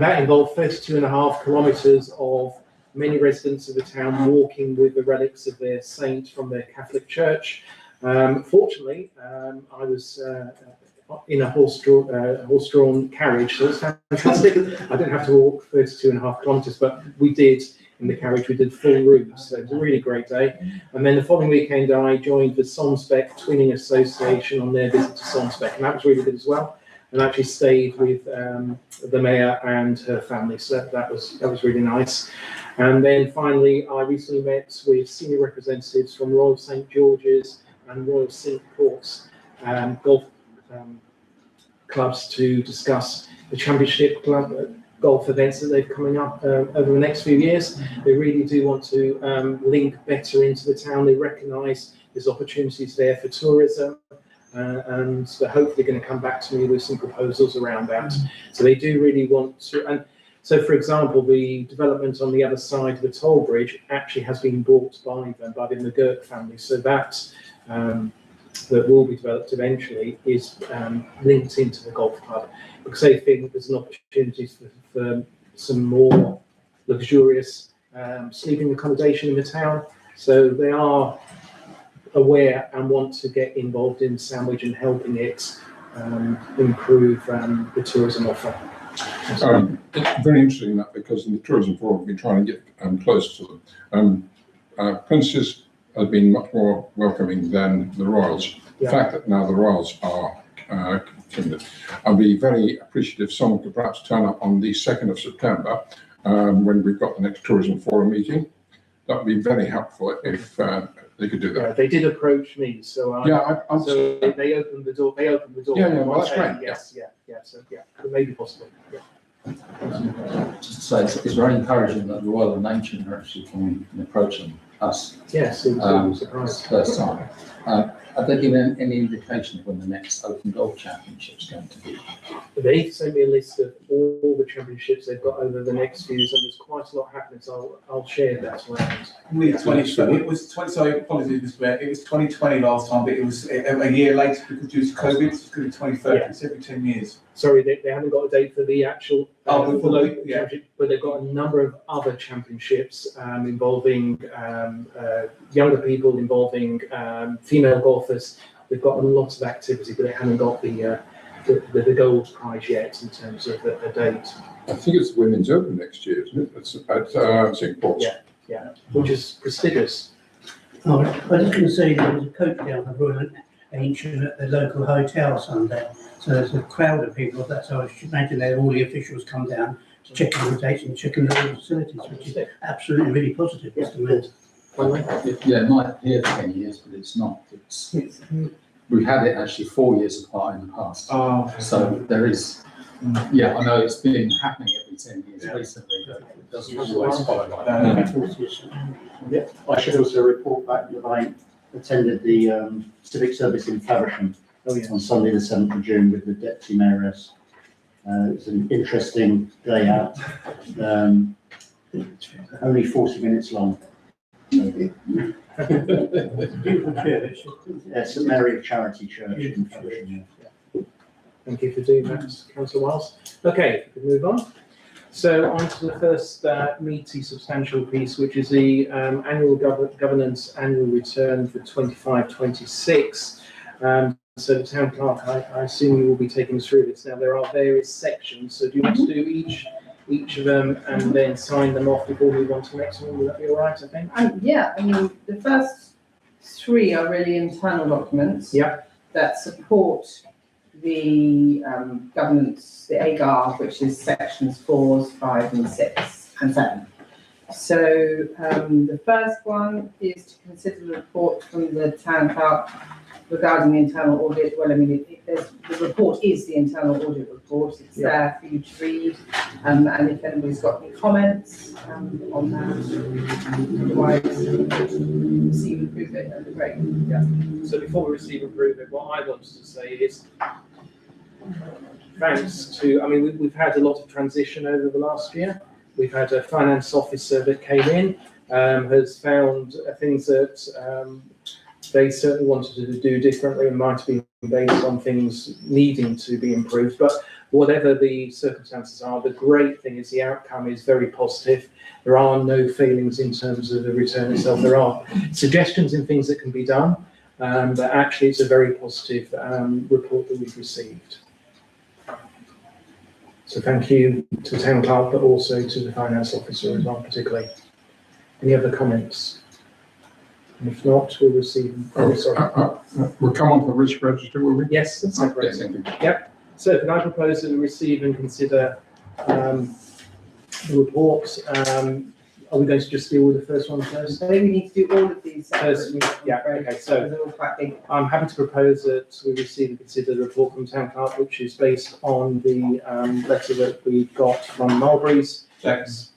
that involved 32.5 kilometres of many residents of the town walking with the relics of their saint from their Catholic church. Fortunately, I was in a horse-drawn carriage, so it's fantastic. I didn't have to walk 32.5 kilometres, but we did in the carriage. We did full routes, so it was a really great day. And then the following weekend, I joined the Sonsbeck Twinning Association on their visit to Sonsbeck, and that was really good as well. and actually stayed with the mayor and her family. So that was really nice. And then finally, I recently met with senior representatives from Royal St George's and Royal Cinque Ports golf clubs to discuss the championship club golf events that they've coming up over the next few years. They really do want to link better into the town. They recognise there's opportunities there for tourism, and they're hopefully going to come back to me with some proposals around that. So they do really want to. And so, for example, the development on the other side of the toll bridge actually has been bought by them, by the McGurk family. So that will be developed eventually is linked into the golf club, because they think there's an opportunity for some more luxurious sleeping accommodation in the town. So they are aware and want to get involved in Sandwich and helping it improve the tourism offer. It's very interesting that, because in the tourism forum, we've been trying to get close to them. Princes has been much more welcoming than the Royals. The Yeah. fact that now the Royals are continued, I'd be very appreciative if someone could perhaps turn up on the 2nd of September when we've got the next tourism forum meeting. That would be very helpful if they could do that. They did approach me, so so they opened the door. They opened the door. Yeah, well, that's great. Yes, so it may be possible. Yeah. Just to say, it's very encouraging that the Royal and Ancient are actually coming and approaching us Yes, it was surprised. first time. Have they given any indication of when the next Open Golf Championship is going to be? They sent me a list of all the championships they've got over the next few years, and there's quite a lot happening. So I'll share that around. It was 20, sorry, apologies, Mr. Mayor, it was 2020 last time, but it was a year later because due to COVID, it's going to be 2030, it's every 10 years. Sorry, they haven't got a date for the actual local championship, but they've got a number of other championships involving younger people, involving female golfers. They've got a lot of activity, but they haven't got the gold prize yet in terms of a date. I think it's the Women's Open next year, isn't it? It's at St Paul's. Yeah, which is prestigious. Oh, I was just going to say there was a coach down the Royal Ancient at the local hotel Sunday. So there's a crowd of people. That's how I should imagine that all the officials come down to check the dates and checking the facilities, which is absolutely really positive, Mr. Mayor. Yeah, it might appear 10 years, but it's not. We've had it actually 4 years apart in the past. So there is, I know it's been happening every 10 years recently, but it doesn't always follow like that. I should also report back that I attended the civic service in Faversham on Sunday the 7th of June with the Deputy Mayoress. It was an interesting day out, only 40 minutes long. Beautiful church. St Mary Charity Church in Faversham. Thank you for doing that, Councillor Wiles. Okay, we can move on. So on to the first meaty, substantial piece, which is the annual governance annual return for 25-26. So the town clerk, I assume you will be taking us through this. Now there are various sections, so do you want to do each of them and then sign them off before we move on to the next one? Will that be all right, I think? Yeah, I mean, the first three are really internal documents. Yeah. That support the governance, the AGAR, which is sections 4, 5 and 6 and 7. So the first one is to consider the report from the town clerk regarding the internal audit. Well, I mean, the report is the internal audit report. It's there for you to read. And if anybody's got any comments on that, otherwise, receive and approve it, that'd be great. Yeah. So before we receive and approve it, what I wanted to say is thanks to, I mean, we've had a lot of transition over the last year. We've had a finance officer that came in, has found things that they certainly wanted to do differently and might have been based on things needing to be improved. But whatever the circumstances are, the great thing is the outcome is very positive. There are no failings in terms of the return itself. There are suggestions in things that can be done, but actually it's a very positive report that we've received. So thank you to the town clerk, but also to the finance officer as well, particularly. Any other comments? And if not, we'll receive. We'll come on to the risk register, will we? Yes, that's Okay, correct. thank you. Yep. So can I propose that we receive and consider the reports? Are we going to just deal with the first one first? I think we need to do all of these First, separately. yeah, okay, so They're all quite big. I'm happy to propose that we receive and consider the report from Town Clerk, which is based on the letter that we got from Mulberry's. Thanks.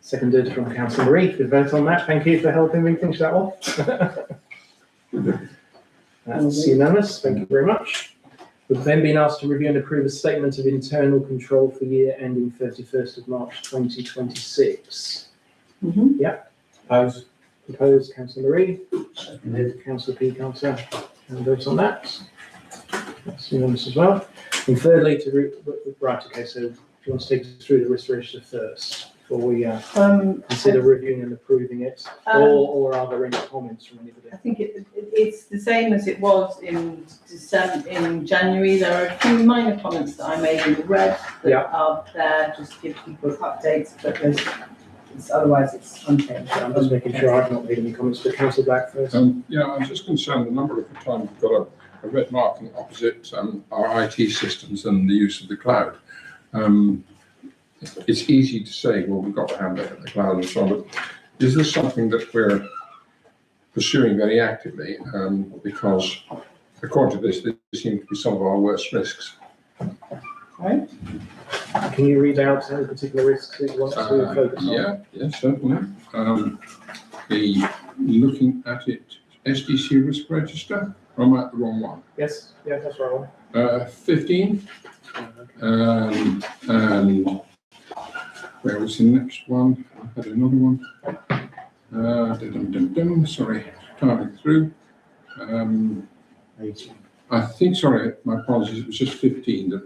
Seconded from Councillor Marie. Good vote on that. Thank you for helping me finish that off. That's unanimous. Thank you very much. We've then been asked to review and approve a statement of internal control for year ending 31st of March 2026. Opposed? Proposed, Councillor Marie. Seconded. Councillor P. Councillor. And votes on that. That's unanimous as well. And thirdly, right, okay, so do you want to take us through the risk register first before we consider reviewing and approving it? Or are there any comments from anybody? I think it's the same as it was in January. There are a few minor comments that I made in the red that are there just to give people updates, but otherwise it's unchanged. I'm just making sure I've not made any comments, but Councillor Black first. Yeah, I'm just concerned the number of the times we've got a red marking opposite our IT systems and the use of the cloud. It's easy to say, well, we've got to have that in the cloud and so on, but is this something that we're pursuing very actively? Because according to this seem to be some of our worst risks. Right? Can you read out any particular risks that you want to focus on? Yes, certainly. Looking at it, SDC risk register, or am I at the wrong one? Yes, yeah, that's right. 15. And where was the next one? I had another one. Sorry, turning through. I think, sorry, my apologies, it was just 15.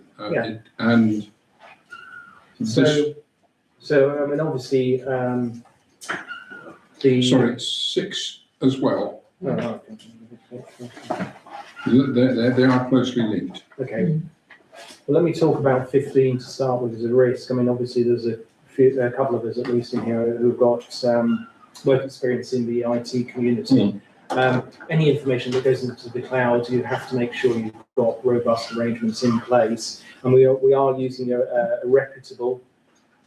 And so I mean, obviously, sorry, 6 as well. Oh, They are closely linked. okay. Well, let me talk about 15 to start with as a risk. I mean, obviously, there's a couple of us at least in here who've got work experience in the IT community. Any information that goes into the cloud, you have to make sure you've got robust arrangements in place. And we are using a reputable,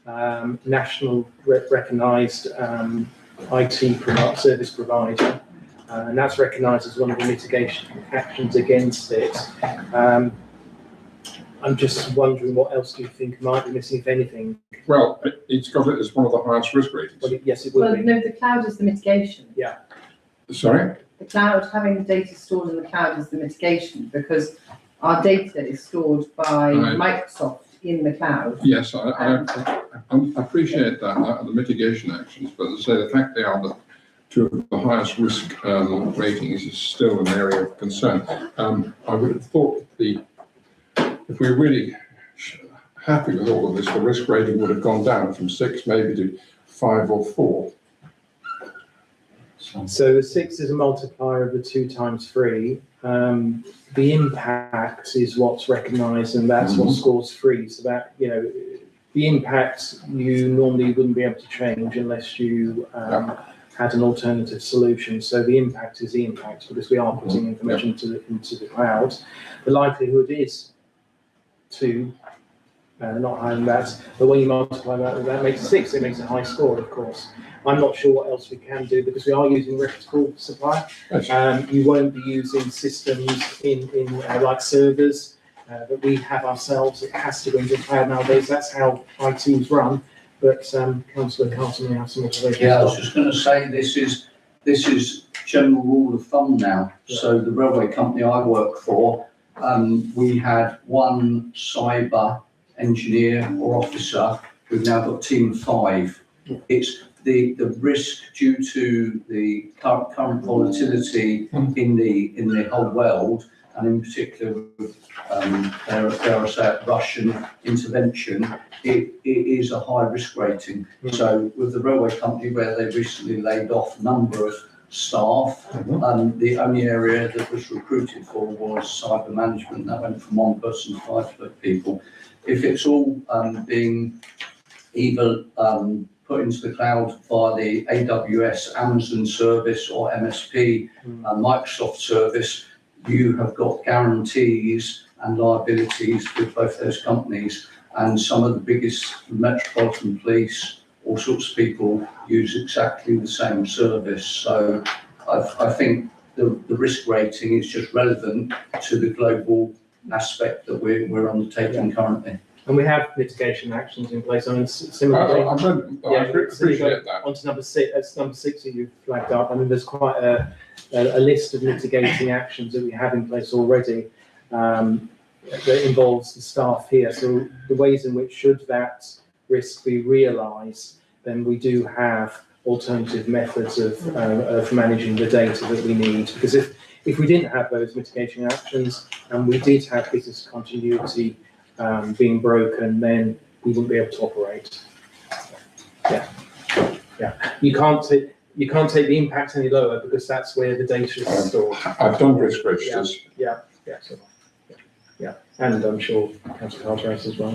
national recognised IT service provider. And that's recognised as one of the mitigation actions against it. I'm just wondering what else do you think might be missing, if anything? Well, it's got it as one of the highest risk ratings. Well, yes, it would Well, be. no, the cloud is the mitigation. Sorry? The cloud, having the data stored in the cloud is the mitigation, because our data is stored by Microsoft in the cloud. Yes, I appreciate that, the mitigation actions, but as I say, the fact they are the two of the highest risk ratings is still an area of concern. I would have thought if we're really happy with all of this, the risk rating would have gone down from 6 maybe to 5 or 4. So the 6 is a multiplier of the 2 times 3. The impact is what's recognised, and that's what scores 3. So that, the impact you normally wouldn't be able to change unless you had an alternative solution. So the impact is the impact, because we are putting information into the cloud. The likelihood is 2, not higher than that. But when you multiply that makes 6. It makes a high score, of course. I'm not sure what else we can do, because we are using reputable supplier. You won't be using systems in like servers that we have ourselves. It has to go into the cloud nowadays. That's how IT's run. But Councillor Carlton may have some observations. Yeah, I was just going to say this is general rule of thumb now. Yeah. So the railway company I work for, we had one cyber engineer or officer. We've now got a team of 5. Yeah. It's the risk due to the current volatility in the whole world, and in particular with dare I say it, Russian intervention. It is a high risk rating. So with the railway company, where they recently laid off a number of staff, the only area that was recruited for was cyber management. That went from 1 person to 5 people. If it's all being either put into the cloud via the AWS Amazon service or MSP Microsoft service, you have got guarantees and liabilities with both those companies. And some of the biggest Metropolitan Police, all sorts of people use exactly the same service. So I think the risk rating is just relevant to the global aspect that we're undertaking currently. And we have mitigation actions in place. I mean, I similarly, appreciate that. onto number six, that's number 6 that you've flagged up. I mean, there's quite a list of mitigating actions that we have in place already that involves the staff here. So the ways in which should that risk be realised, then we do have alternative methods of managing the data that we need. Because if we didn't have those mitigating actions and we did have business continuity being broken, then we wouldn't be able to operate. Yeah. You can't take the impact any lower because that's where the data is stored. I've done risk registers. Yeah. And I'm sure Councillor Cartwright as well.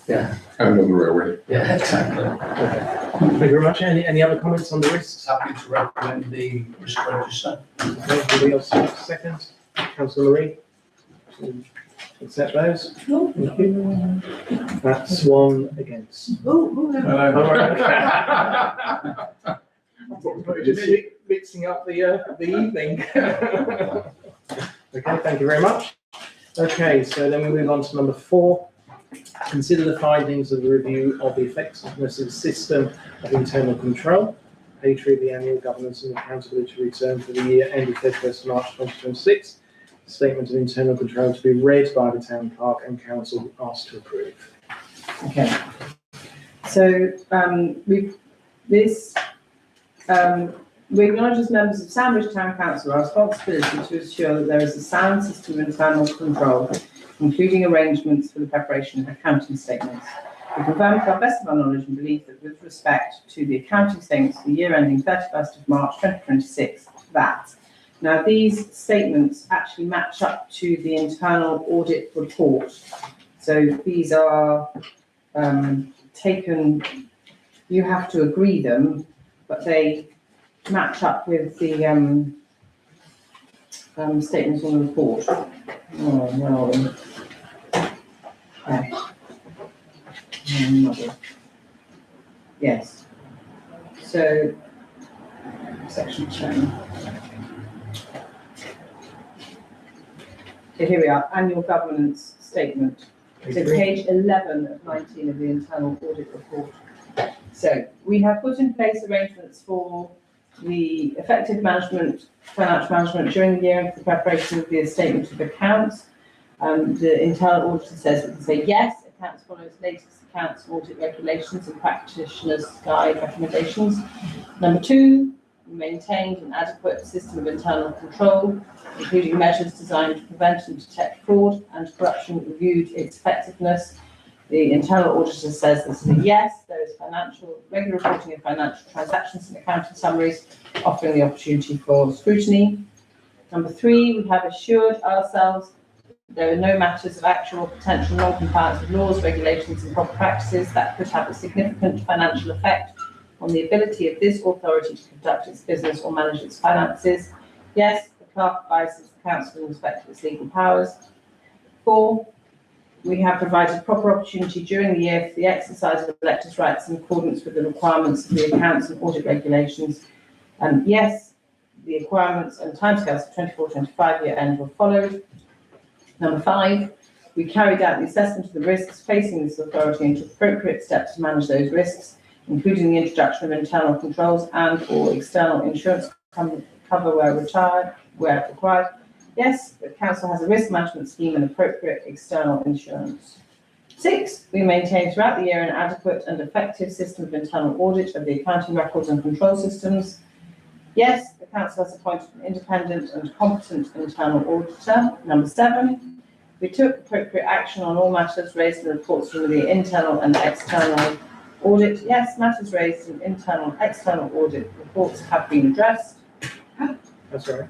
Yeah. And on the railway. Yeah, exactly. Okay. Thank you very much. Any other comments on the risks? Happy to recommend the risk register. Okay, anybody else second? Councillor Marie? Accept those? No. Thank you. That's 1 against. Oh, no. All right. Just mixing up the evening. Okay, thank you very much. Okay, so then we move on to number 4. Consider the findings of the review of the effectiveness of the system of internal control, page 3 of the annual governance and accountability return for the year ended 31st March 2026. Statement of internal control to be read by the town clerk and council asked to approve. Okay. So we acknowledge as members of Sandwich Town Council our responsibility to ensure that there is a sound system of internal control, including arrangements for the preparation of accounting statements. We confirm to our best of our knowledge and belief that with respect to the accounting statements for the year ending 31st of March 2026, now these statements actually match up to the internal audit report. So these are taken, you have to agree them, but they match up with the statements on the report. Oh, no. Yes. So, section 10. So here we are, annual governance statement. So page 11 of 19 of the internal audit report. So we have put in place arrangements for the effective management, financial management during the year and for the preparation of the statement of accounts. The internal auditor says we can say yes, accounts follows latest accounts audit regulations and practitioners' guide recommendations. Number 2, we maintained an adequate system of internal control, including measures designed to prevent and detect fraud and corruption, reviewed its effectiveness. The internal auditor says this is a yes. There is regular reporting of financial transactions and accounting summaries, offering the opportunity for scrutiny. Number 3, we have assured ourselves there are no matters of actual or potential non-compliance with laws, regulations and proper practices that could have a significant financial effect on the ability of this authority to conduct its business or manage its finances. Yes, the clerk advises the council in respect of its legal powers. 4, we have provided proper opportunity during the year for the exercise of electors' rights in accordance with the requirements of the accounts and audit regulations. Yes, the requirements and timescales for 24-25 year end were followed. Number 5, we carried out the assessment of the risks facing this authority and took appropriate steps to manage those risks, including the introduction of internal controls and or external insurance cover where required. Yes, the council has a risk management scheme and appropriate external insurance. 6, we maintain throughout the year an adequate and effective system of internal audit of the accounting records and control systems. Yes, the council has appointed an independent and competent internal auditor. Number 7, we took appropriate action on all matters raised in the reports from the internal and external audit. Yes, matters raised in internal and external audit reports have been addressed. That's all right.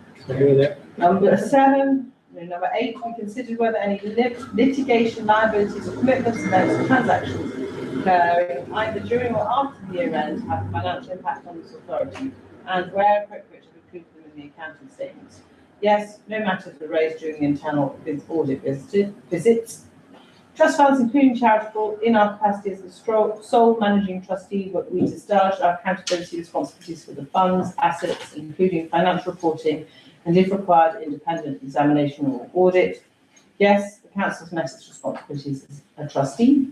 Number 7, number 8, we considered whether any litigation liabilities or commitments, events or transactions occurring either during or after the year end have a financial impact on this authority, and where appropriate to include them in the accounting statements. Yes, no matters were raised during the internal audit visits. Trust funds, including charitable, in our capacity as the sole managing trustee, but we discharge our accountability responsibilities for the funds, assets, including financial reporting, and if required, independent examination or audit. Yes, the council's met its responsibilities as a trustee.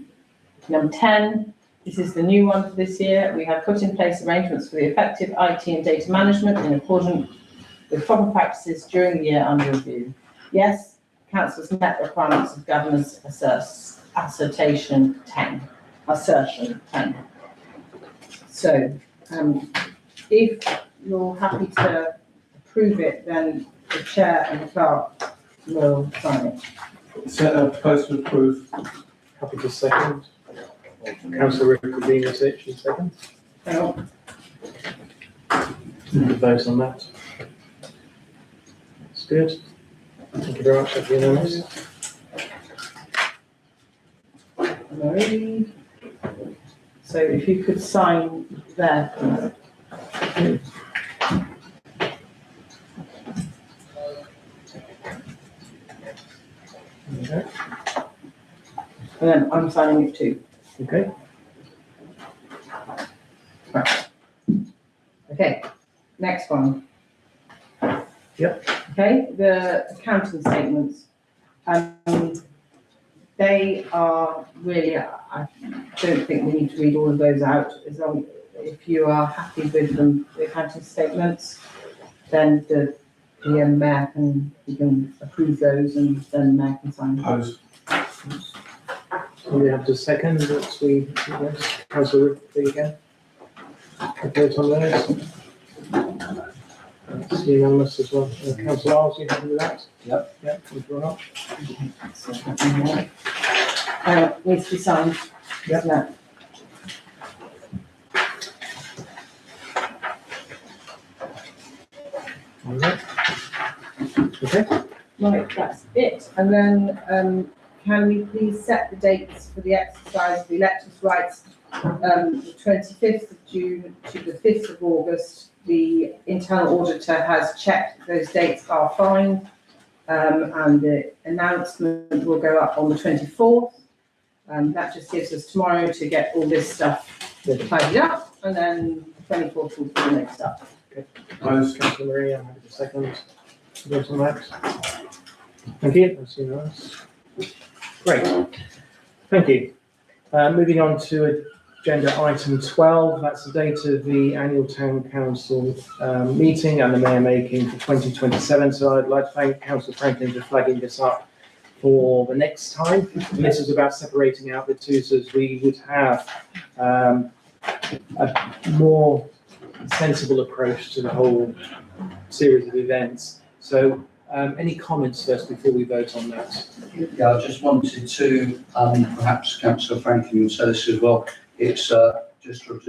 Number 10, this is the new one for this year. We have put in place arrangements for the effective IT and data management in accordance with proper practices during the year under review. Yes, council's met requirements of governance assertion 10. So, if you're happy to approve it, then the chair and the clerk will sign it. Proposed to approve. Happy to second. Councillor Riccobene, second. Hang on. We can vote on that. That's good. Thank you very much, that's unanimous. Alrighty. So if you could sign there, please. Okay. And then I'm signing it too. Okay. Okay, next one. Yep. Okay, the accounting statements. They are really, I don't think we need to read all of those out. As long, if you are happy with them, the accounting statements, then the mayor you can approve those and then the mayor can sign them. Proposed. So we have to second, that we, Councillor Riccobene again. Vote on those. It's unanimous as well. Councillor Arles, you happy with that? Yep. Yeah, thank you very much. Needs to be signed, Yep. isn't it? All right. Okay. Right, that's it. And then, can we please set the dates for the exercise of the electors' rights, the 25th of June to the 5th of August. The internal auditor has checked those dates are fine, and the announcement will go up on the 24th. That just gives us tomorrow to get all this stuff tidied up, and then 24th will be the next up. Proposed, Councillor Marie, I'm happy to second. Vote on that. Thank you, that's unanimous. Great, thank you. Moving on to agenda item 12, that's the date of the annual town council meeting and the mayor making for 2027. So I'd like to thank Councillor Franklin for flagging this up for the next time. And this is about separating out the two so as we would have a more sensible approach to the whole series of events. So any comments first before we vote on that? Yeah, I just wanted to, perhaps Councillor Franklin will say this as well. It's just a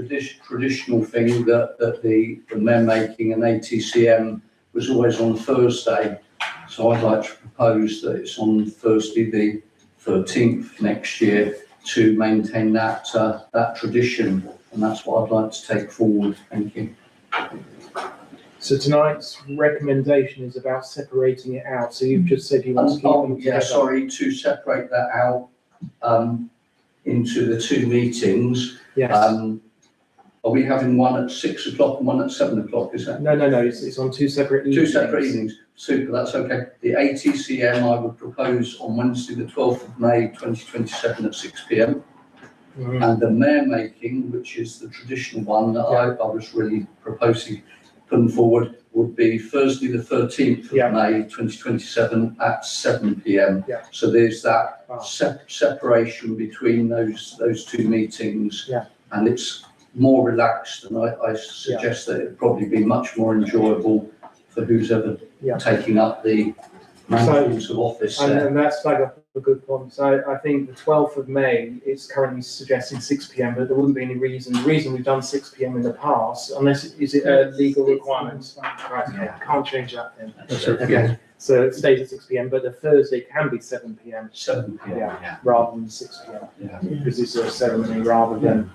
traditional thing that the mayor making and ATCM was always on Thursday. So I'd like to propose that it's on Thursday the 13th next year to maintain that tradition, and that's what I'd like to take forward. Thank you. So tonight's recommendation is about separating it out. So you've just said you want to keep them together. Yeah, sorry, to separate that out into the two meetings. Yes. Are we having one at 6 o'clock and one at 7 o'clock, is that? No, it's on two separate evenings. Two separate evenings, super, that's okay. The ATCM I would propose on Wednesday the 12th of May 2027 at 6 p.m. Mhm. And the mayor making, which is the traditional one that I was really proposing, putting forward, would be Thursday the 13th of May 2027 at 7 p.m. Yeah. So there's that Wow. separation between those two meetings. Yeah. And it's more relaxed, and I suggest that it'd probably be much more enjoyable for who's ever taking up the mantles of office there. And that's flagged up a good point. So I think the 12th of May is currently suggesting 6 p.m, but there wouldn't be any reason. The reason we've done 6 p.m. in the past, unless is it a legal requirement? Right, okay, I can't change that then. Okay, so it stays at 6 p.m, but the Thursday can be 7 p.m. 7 p.m. Yeah, rather than 6 p.m. Yeah. Because it's a ceremony rather than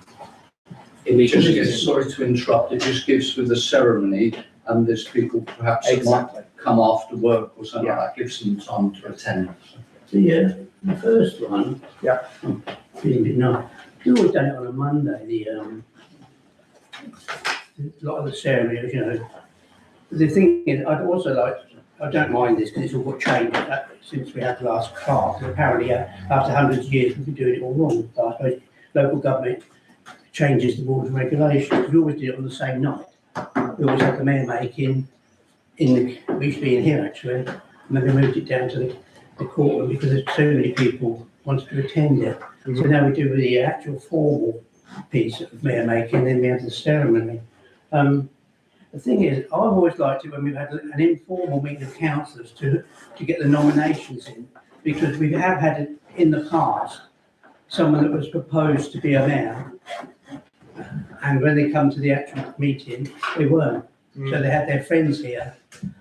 It just gives, sorry to interrupt, it just gives with the ceremony, and there's people perhaps that might exactly come after work or something like that, gives them time to attend. The first one. Yeah. Feeling nice. We've always done it on a Monday, a lot of the ceremonies, you know. The thing is, I'd also like, I don't mind this because it's all got changed since we had the last class. And apparently, after hundreds of years, we've been doing it all wrong. But I suppose local government changes the rules and regulations. We always did it on the same night. We always had the mayor making we used to be in here actually, and then we moved it down to the courtroom because there's so many people wanted to attend it. So now we do the actual formal piece of mayor making, then we have the ceremony. The thing is, I've always liked it when we've had an informal meeting of councillors to get the nominations in, because we have had in the past someone that was proposed to be a mayor, and when they come to the actual meeting, they weren't. So they had their friends here.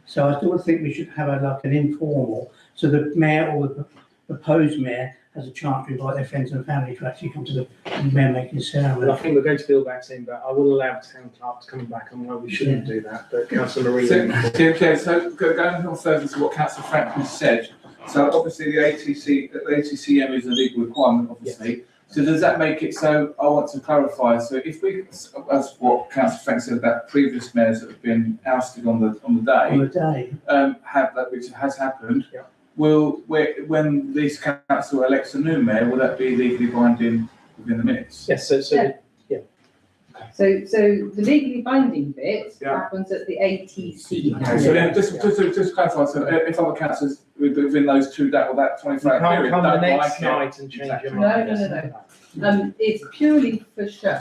So I still think we should have an informal, so the mayor or the proposed mayor has a chance to invite their friends and family to actually come to the mayor making ceremony. Well, I think we're going to build that in, but I will allow town clerk to come back on why we shouldn't do that. But Councillor Marie. So going on further to what Councillor Franklin said, so obviously the ATCM is a legal requirement, obviously. Yes. So does that make it so, I want to clarify, so if we, as what Councillor Frank said about previous mayors that have been ousted on the day, have that, which has happened, when this council elects a new mayor, will that be legally binding within the minutes? Yes, So the legally binding bit happens at the ATC. Okay, so then just to clarify, so if other councillors within those 2 days or that 24-hour period, come the next like night and change your mind. No. It's purely for show,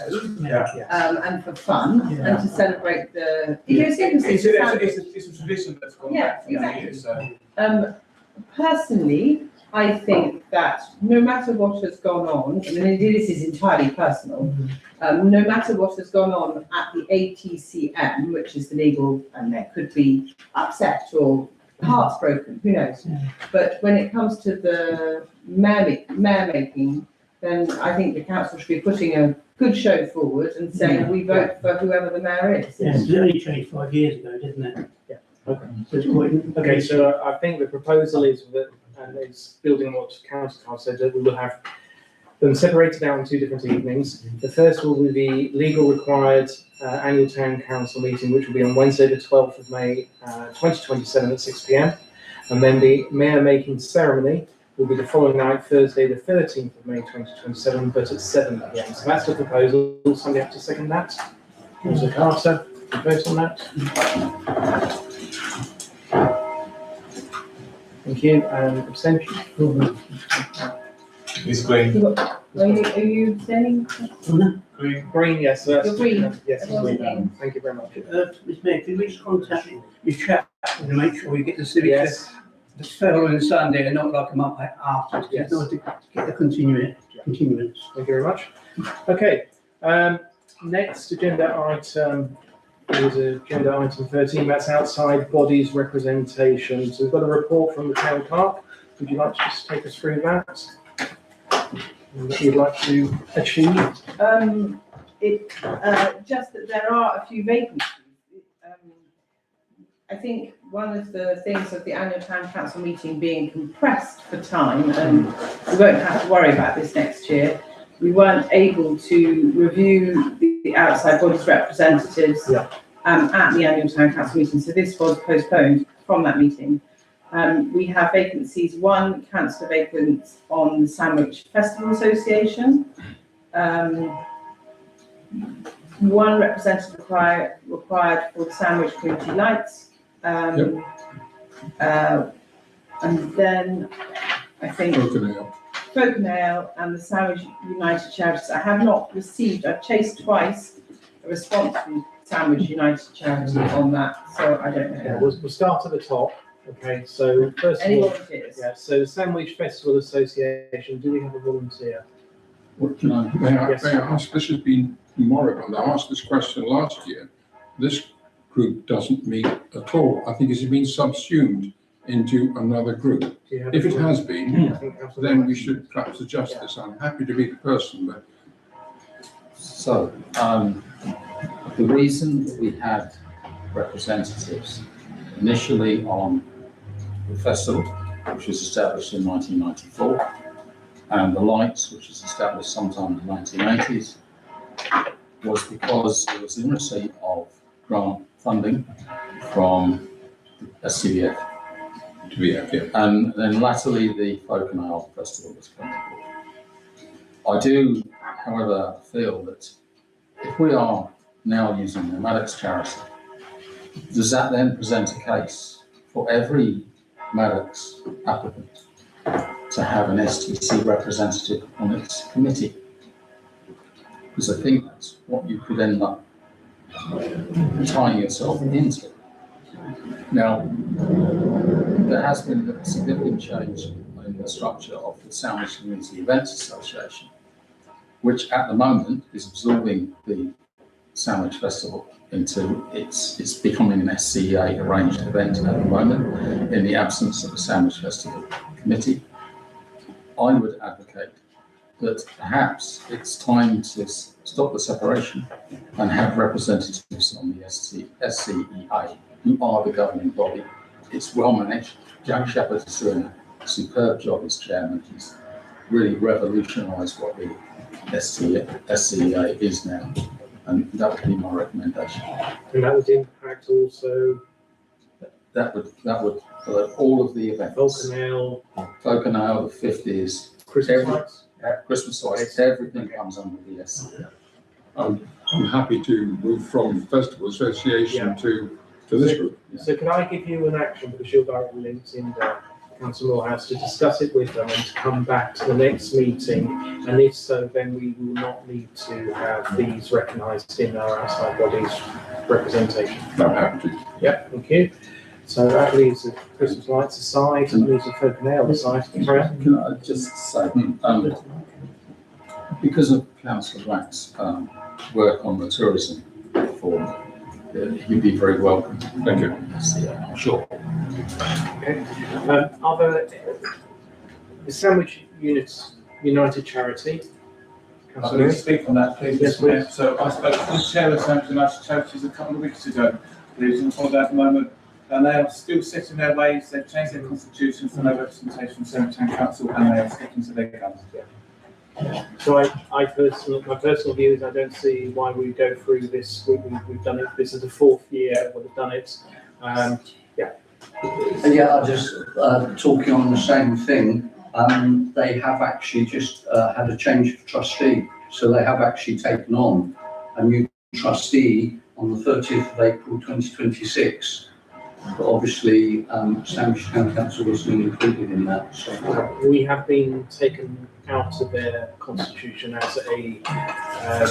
and for fun, and to celebrate the idiosyncrasies. It's a tradition that's gone back for many years, so. Personally, I think that no matter what has gone on, I mean, this is entirely personal, no matter what has gone on at the ATCM, which is the legal, and there could be upset or hearts broken, who knows? But when it comes to the mayor making, then I think the council should be putting a good show forward and saying we vote for whoever the mayor is. Yes, it only changed 5 years ago, didn't it? Yeah. Okay. So it's quite. Okay, so I think the proposal is that, and it's building on what Councillor Carr said, that we will have them separated out on 2 different evenings. The first will be the legal required annual town council meeting, which will be on Wednesday the 12th of May 2027 at 6 p.m. And then the mayor making ceremony will be the following night, Thursday the 13th of May 2027, but at 7 p.m. So that's the proposal. Somebody have to second that? Councillor Carter, vote on that. Thank you. And abstention? It's green. Are you saying? Green, yes. So that's You're green. Yes, Everyone's green. green. Thank you very much. Ms. Mayor, can we just contact your chap and make sure we get the civic Yes. the following Sunday and not like a month after, Yes. to get the continuance. Thank you very much. Okay. Next agenda item is agenda item 13. That's outside bodies representation. So we've got a report from the town clerk. Would you like to just take us through that? And what you'd like to achieve? Just that there are a few vacancies. I think one of the things of the annual town council meeting being compressed for time, and we won't have to worry about this next year, we weren't able to review the outside bodies representatives at the annual town council meeting, so this was postponed from that meeting. We have vacancies, 1 councillor vacant on the Sandwich Festival Association, 1 representative required for the Sandwich Community Lights, and then I think Folk and Ale and the Sandwich United Charities. I have not received, I've chased twice, a response from Sandwich United Charities on that, so I don't know. Yeah, we'll start at the top. Okay, so first of Any all, volunteers? so the Sandwich Festival Association, do we have a volunteer? May I ask, this has been moribund. I asked this question last year. This group doesn't meet at all. I think it's been subsumed into another group. If it has been, then we should perhaps adjust this. I'm happy to be the person, but. So, the reason that we had representatives initially on the festival, which was established in 1994, and the lights, which was established sometime in the 1980s, was because it was in receipt of grant funding from SCDF. And then latterly the Folk and Ale Festival was coming aboard. I do, however, feel that if we are now using the Maddox charity, does that then present a case for every Maddox applicant to have an STC representative on its committee? Because I think that's what you could end up tying yourself into. Now, there has been a significant change in the structure of the Sandwich Community Events Association, which at the moment is absorbing the Sandwich Festival into it's becoming an SCEA arranged event at the moment in the absence of a Sandwich Festival committee. I would advocate that perhaps it's time to stop the separation and have representatives on the SCEA, who are the governing body. It's well managed. Jack Shepherd is doing a superb job as chairman. He's really revolutionised what the SCEA is now, and that would be my recommendation. And that would impact also That would all of the events. Folk and Ale, the 50s, Christmas lights. Christmas lights, everything comes under the SCEA. I'm happy to move from Festival Association to this group. So can I give you an action, because you're directly linked in there, Councillor Morehouse, to discuss it with them and to come back to the next meeting? And if so, then we will not need to have these recognised in our outside bodies representation. I'm happy to. Yeah, thank you. So that leaves the Christmas lights aside and leaves the Folk and Ale aside. Can I just say, because of Councillor Black's work on the tourism reform, he'd be very welcome. Thank you. I'm sure. Okay. Are there the Sandwich United Charity? I'm Councillor going to Lewis? speak on that, please. Yes, Mr. Mayor. So I spoke to the chair of Sandwich United Charities a couple of weeks ago. He's on holiday at the moment, and they are still set in their ways. They've changed their constitution for no representation from Sandwich Town Council, and they are sticking to their guns. So my personal view is I don't see why we go through this. We've done it. This is the fourth year we've done it. And yeah, I just talking on the same thing. They have actually just had a change of trustee, so they have actually taken on a new trustee on the 30th of April 2026. But obviously, Sandwich Town Council wasn't included in that. So We have been taken out of their constitution as a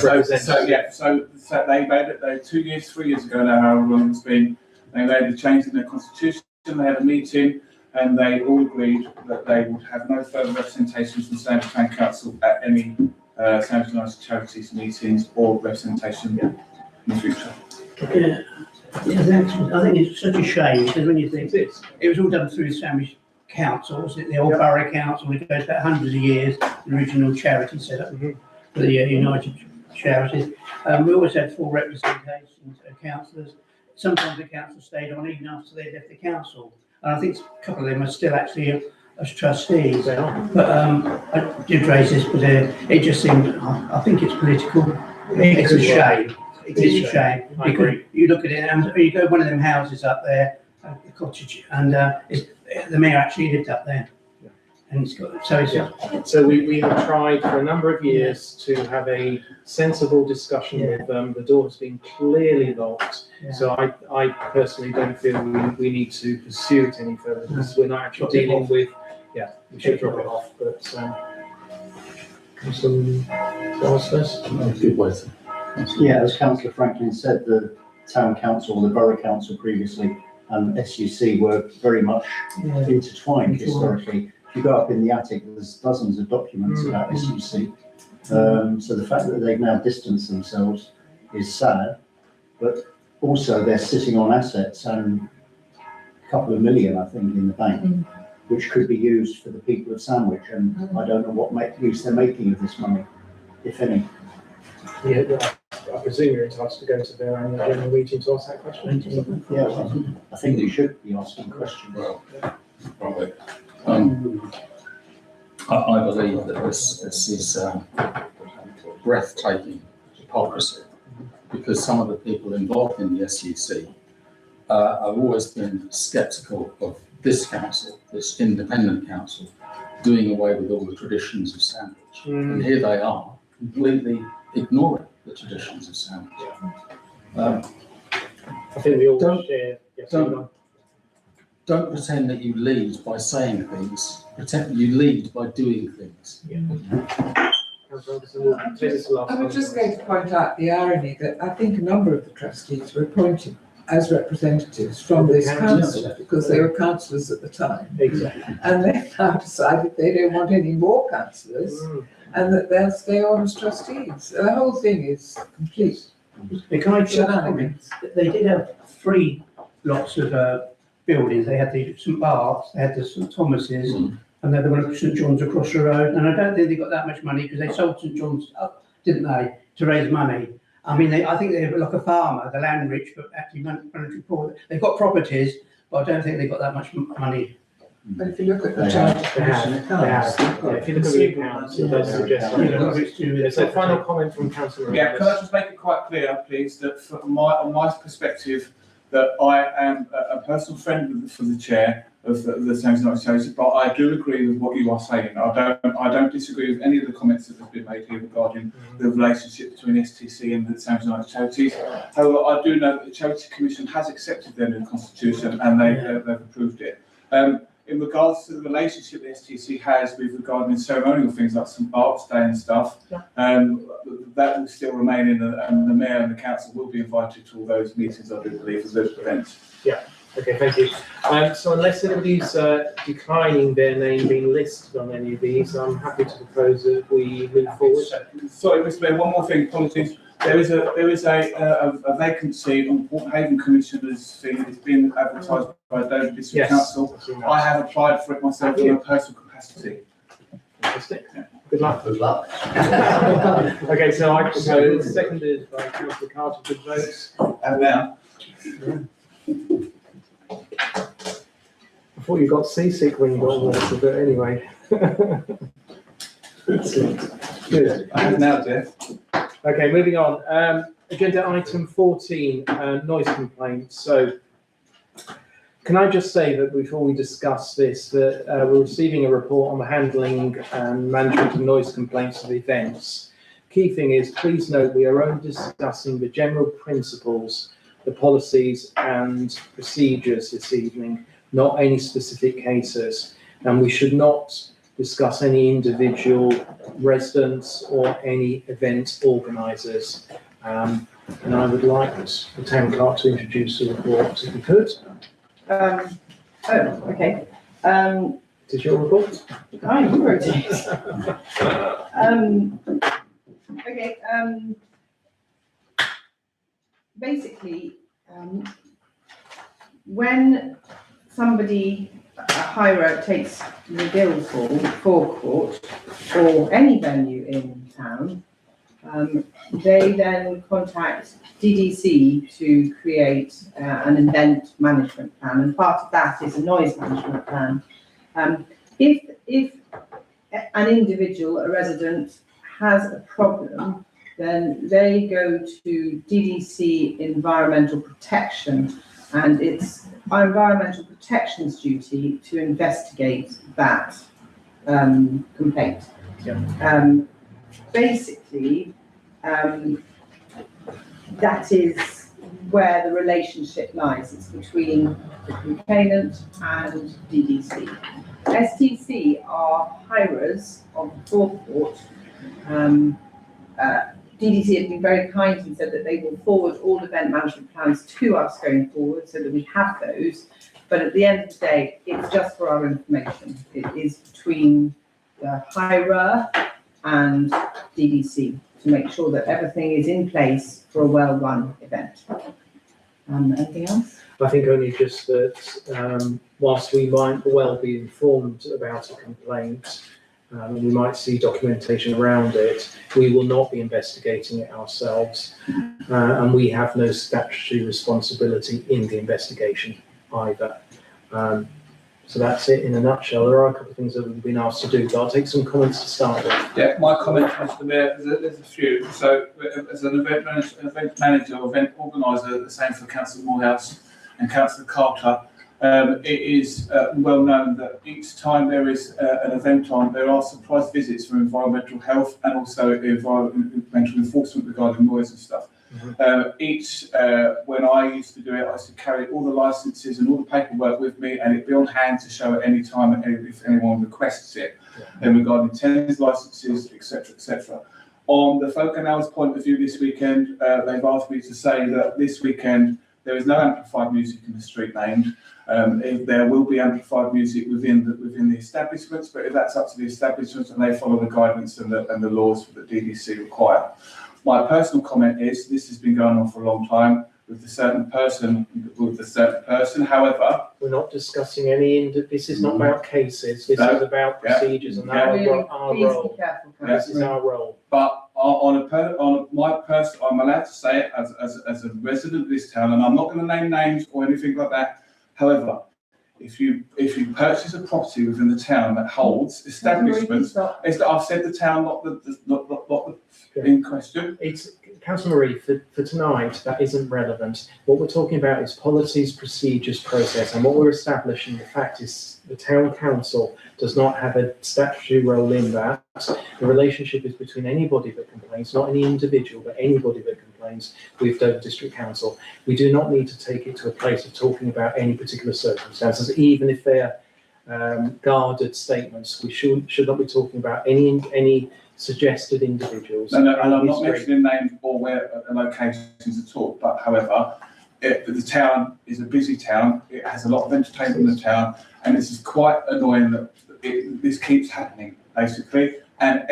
representative. So they made it. 2 years, 3 years ago now, however long it's been. They made a change in their constitution. They had a meeting, and they all agreed that they would have no further representation from Sandwich Town Council at any Sandwich United Charities meetings or representation in the future. Yeah, I think it's such a shame, because when you think it was all done through the Sandwich Council, wasn't it? The old borough council, which goes back hundreds of years, the original charity set up for the United Charities. We always had full representations of councillors. Sometimes the council stayed on even after they left the council. And I think a couple of them are still actually as trustees. But I did raise this, but it just seemed, I think it's political. It's a shame. It is a shame. Because you look at it, and you go to one of them houses up there, the cottage, and the mayor actually lived up there. And it's got, So we have tried for a number of years to have a sensible discussion with them. The door has been clearly locked. Yeah. So I personally don't feel we need to pursue it any further, because we're not actually dealing with, we should drop it off, but some first. Good way to. Yeah, as Councillor Franklin said, the town council, the borough council previously, and SUC were very much intertwined historically. If you go up in the attic, there's dozens of documents about SUC. So the fact that they've now distanced themselves is sad, but also they're sitting on assets and a couple of million, I think, in the bank, which could be used for the people of Sandwich. And I don't know what use they're making of this money, if any. Yeah, I presume you're entitled to go to their annual general meeting to ask that question. Yeah, I think you should be asking questions. Well, probably. I believe that this is breathtaking hypocrisy, because some of the people involved in the SUC have always been sceptical of this council, this independent council, doing away with all the traditions of Sandwich. And here they are, completely ignoring the traditions of Sandwich. I think we all share. Yes, Don't pretend that you lead by saying things, pretend you lead by doing things. I was just going to point out the irony that I think a number of the trustees were appointed as representatives from this council because they were councillors at the time. Exactly. And they've now decided they don't want any more councillors and that they'll stay on as trustees. The whole thing is complete Can I just shenanigans. They did have 3 lots of buildings. They had the St Bart's, they had the St Thomas's, and then they were St John's across the road. And I don't think they got that much money because they sold St John's up, didn't they, to raise money. I mean, I think they're like a farmer, the land rich, but actually monetary poor. They've got properties, but I don't think they've got that much money. But if you look at the They charter They commission have. accounts, Yeah, if you look at the accounts, it does suggest. So final comment from Councillor. Yeah, can I just make it quite clear, please, that from on my perspective, that I am a personal friend for the chair of the Thames United Charities, but I do agree with what you are saying. I don't disagree with any of the comments that have been made here regarding the relationship between STC and the Thames United Charities. However, I do know that the Charity Commission has accepted their new constitution and they've approved it. In regards to the relationship the STC has with regarding ceremonial things like St Bart's Day and stuff, that will still remain in and the mayor and the council will be invited to all those meetings, I do believe, as those events. Okay, thank you. So unless anybody's declining their name being listed on any of these, I'm happy to propose that we move forward. Sorry, Mr. Mayor, one more thing, apologies. There is a vacancy on Port Haven Commissioner's thing. It's been advertised by Dover District Council. I have applied for it myself in a personal capacity. Fantastic. Good luck. Good luck. Okay, so I propose, seconded by Councillor Carter, good votes. And now, I thought you got seasick when you got water, but anyway. Good. I have now, Jeff. Okay, moving on. Agenda item 14, noise complaints. So can I just say that before we discuss this, that we're receiving a report on the handling and management of noise complaints at events. Key thing is, please note we are only discussing the general principles, the policies and procedures this evening, not any specific cases. And we should not discuss any individual residents or any event organisers. And I would like the town clerk to introduce the report, if you could. Okay. Is your report? I wrote it. Okay. Basically, when somebody, a hirer, takes the Guildhall forecourt or any venue in town, they then contact DDC to create an event management plan, and part of that is a noise management plan. If an individual, a resident, has a problem, then they go to DDC Environmental Protection, and it's our Environmental Protection's duty to investigate that complaint. Basically, that is where the relationship lies. It's between the complainant and DDC. STC are hirers of the forecourt. DDC have been very kind and said that they will forward all event management plans to us going forward so that we have those. But at the end of the day, it's just for our information. It is between the hirer and DDC to make sure that everything is in place for a well-run event. Anything else? I think only just that whilst we might well be informed about a complaint, and we might see documentation around it. We will not be investigating it ourselves, and we have no statutory responsibility in the investigation either. So that's it in a nutshell. There are a couple of things that we've been asked to do, but I'll take some comments to start with. Yeah, my comment, Mr. Mayor, there's a few. So as an event manager or event organiser, the same for Councillor Morehouse and Councillor Carter, it is well known that each time there is an event on, there are surprise visits for environmental health and also environmental enforcement regarding noise and stuff. When I used to do it, I used to carry all the licences and all the paperwork with me, and it'd be on hand to show at any time if anyone requests it. Then regarding tenants, licences, etc., etc. On the Folk and Hours point of view this weekend, they've asked me to say that this weekend there is no amplified music in the street named. There will be amplified music within the establishments, but if that's up to the establishments and they follow the guidance and the laws that DDC require. My personal comment is this has been going on for a long time with a certain person. However, We're not discussing any, this is not about cases, this No. is about Yeah. procedures and Yeah. our Really, please role. be careful, This is our role. but I'm allowed to say it as a resident of this town, and I'm not going to name names or anything like that. However, if you purchase a property within the town that holds establishments, I've said the town, not the in question. It's, Councillor Marie, for tonight, that isn't relevant. What we're talking about is policies, procedures, process, and what we're establishing, the fact is the town council does not have a statutory role in that. The relationship is between anybody that complains, not any individual, but anybody that complains with Dover District Council. We do not need to take it to a place of talking about any particular circumstances, even if they're guarded statements. We should not be talking about any suggested individuals. No, and I'm not mentioning names or where locations at all. But however, the town is a busy town. It has a lot of entertainment in the town, and this is quite annoying that this keeps happening, basically. And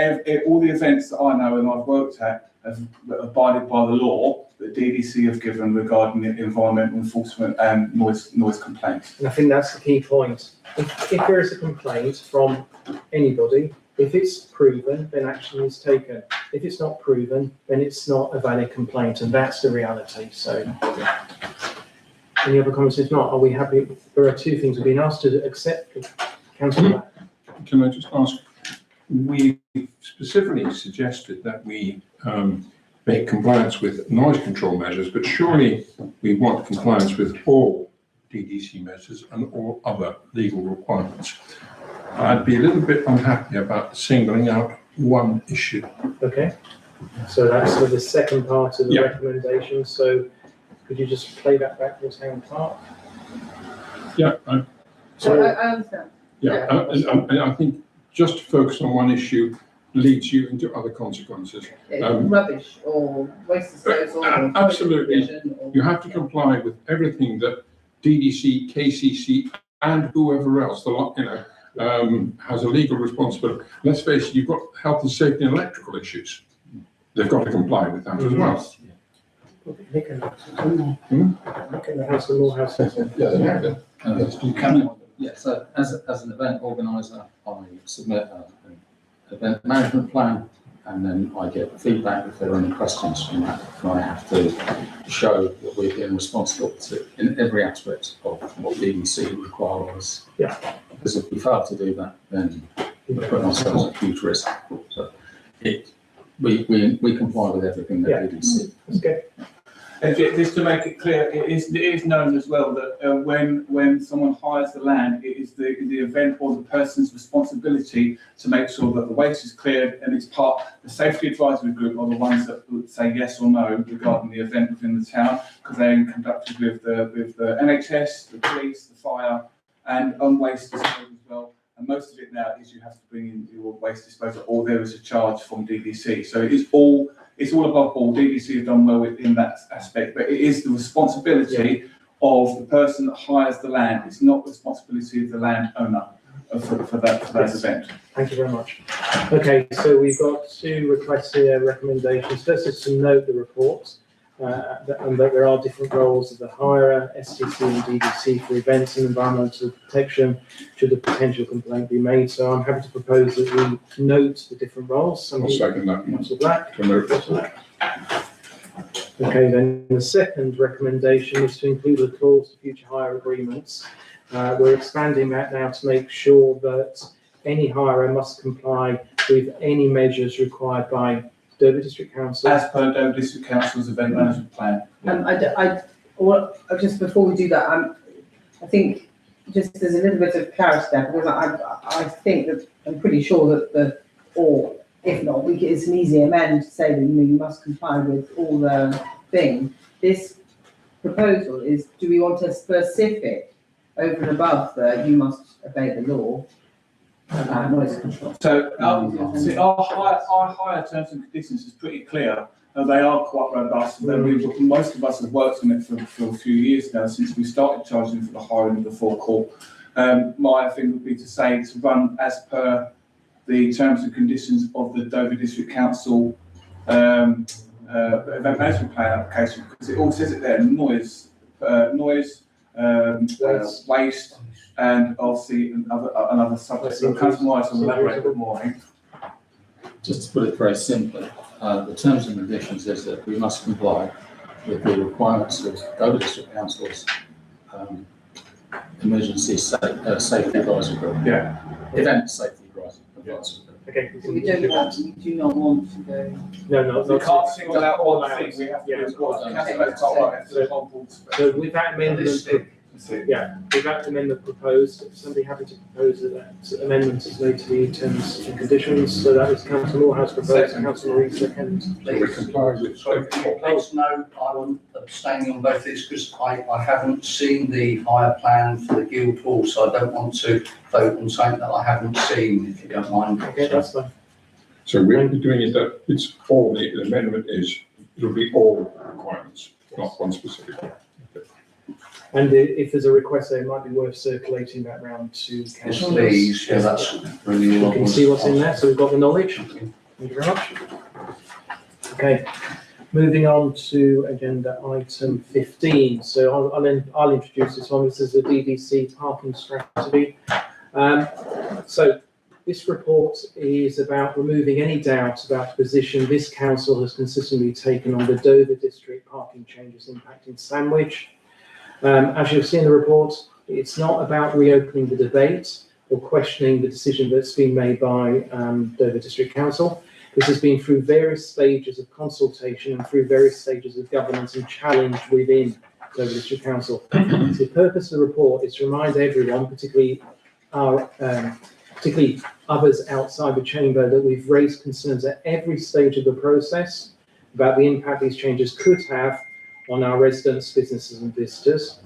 all the events that I know and I've worked at have abided by the law that DDC have given regarding the environmental enforcement and noise complaints. And I think that's the key point. If there is a complaint from anybody, if it's proven, then action is taken. If it's not proven, then it's not a valid complaint, and that's the reality. So, any other comments? If not, are we happy? There are two things we've been asked to accept. Councillor, Can I just ask, we specifically suggested that we make compliance with noise control measures, but surely we want compliance with all DDC measures and all other legal requirements. I'd be a little bit unhappy about singling out one issue. okay. So that's for the second part of the Yeah. recommendation. So, could you just play that back to the town clerk? Yeah, So I understand. and I think just to focus on one issue leads you into other consequences. Rubbish or waste disposal or Absolutely. provision or- You have to comply with everything that DDC, KCC, and whoever else, has a legal responsibility. Let's face it, you've got health and safety and electrical issues. They've got to comply with that as well. Councillor Morehouse. So as an event organiser, I submit an event management plan, and then I get feedback if there are any questions from that. And I have to show that we're being responsible in every aspect of what DDC require of us. Yeah. Because if we fail to do that, then we're putting ourselves at huge risk. So we comply with everything that Yeah. DDC. That's good. And just to make it clear, it is known as well that when someone hires the land, it is the event or the person's responsibility to make sure that the waste is cleared, and it's the safety advisory group are the ones that would say yes or no regarding the event within the town, because they're conducted with the NHS, the police, the fire, and on waste disposal as well. And most of it now is you have to bring in your waste disposal, or there is a charge from DDC. So it's all above board. DDC have done well in that aspect, but it is the responsibility of the person that hires the land. It's not the responsibility of the landowner for that event. Thank you very much. Okay, so we've got two requests here, recommendations. First is to note the reports. and that there are different roles of the hirer, STC and DDC for events and environmental protection should a potential complaint be made. So I'm happy to propose that we note the different roles. I'll second that. Councillor Black. To note. Okay, then the second recommendation is to include a clause for future hire agreements. We're expanding that now to make sure that any hirer must comply with any measures required by Dover District Council. As per Dover District Council's event management plan. Just before we do that, I think just there's a little bit of clarity there, because I think that, I'm pretty sure that or if not, it's an easy amend to say that, you must comply with all the things. This proposal is, do we want a specific over and above the you must obey the law about noise control? So, see, our higher terms and conditions is pretty clear, and they are quite robust. And most of us have worked on it for a few years now, since we started charging for the hiring of the forecourt. My thing would be to say to run as per the terms and conditions of the Dover District Council event management plan application, because it all says it there: noise, waste, and obviously another subject. So Councillor Myers will elaborate a bit more, I think. Just to put it very simply, the terms and conditions is that we must comply with the requirements of Dover District Council's emergency safety advisory group. Yeah. Event safety advisory group. Okay. So we do not want to go. No, We can't single out one thing, we have to Yeah. do what the council has got, right, so the whole board's. So with that amendment, with that amendment proposed, if somebody happy to propose that amendment is made to the terms and conditions, so that was Councillor Morehouse proposed, and Councillor Reid second. We comply with. Please note, I'm abstaining on both these because I haven't seen the hire plan for the Guildhall, so I don't want to vote on something that I haven't seen, if you don't mind. Okay, that's fine. So we'll be doing it that it's all, the amendment is, it'll be all requirements, not one specific. And if there's a request, it might be worth circulating that round to Yes, councillors. please, yeah, that's really. We can see what's in there, so we've got the knowledge. Thank you very much. Okay, moving on to agenda item 15. So I'll introduce this one. This is the DDC parking strategy. So this report is about removing any doubt about the position this council has consistently taken on the Dover District parking changes impacting Sandwich. As you'll see in the report, it's not about reopening the debate or questioning the decision that's been made by Dover District Council. This has been through various stages of consultation and through various stages of governance and challenge within Dover District Council. The purpose of the report is to remind everyone, particularly others outside the chamber, that we've raised concerns at every stage of the process about the impact these changes could have on our residents, businesses and visitors.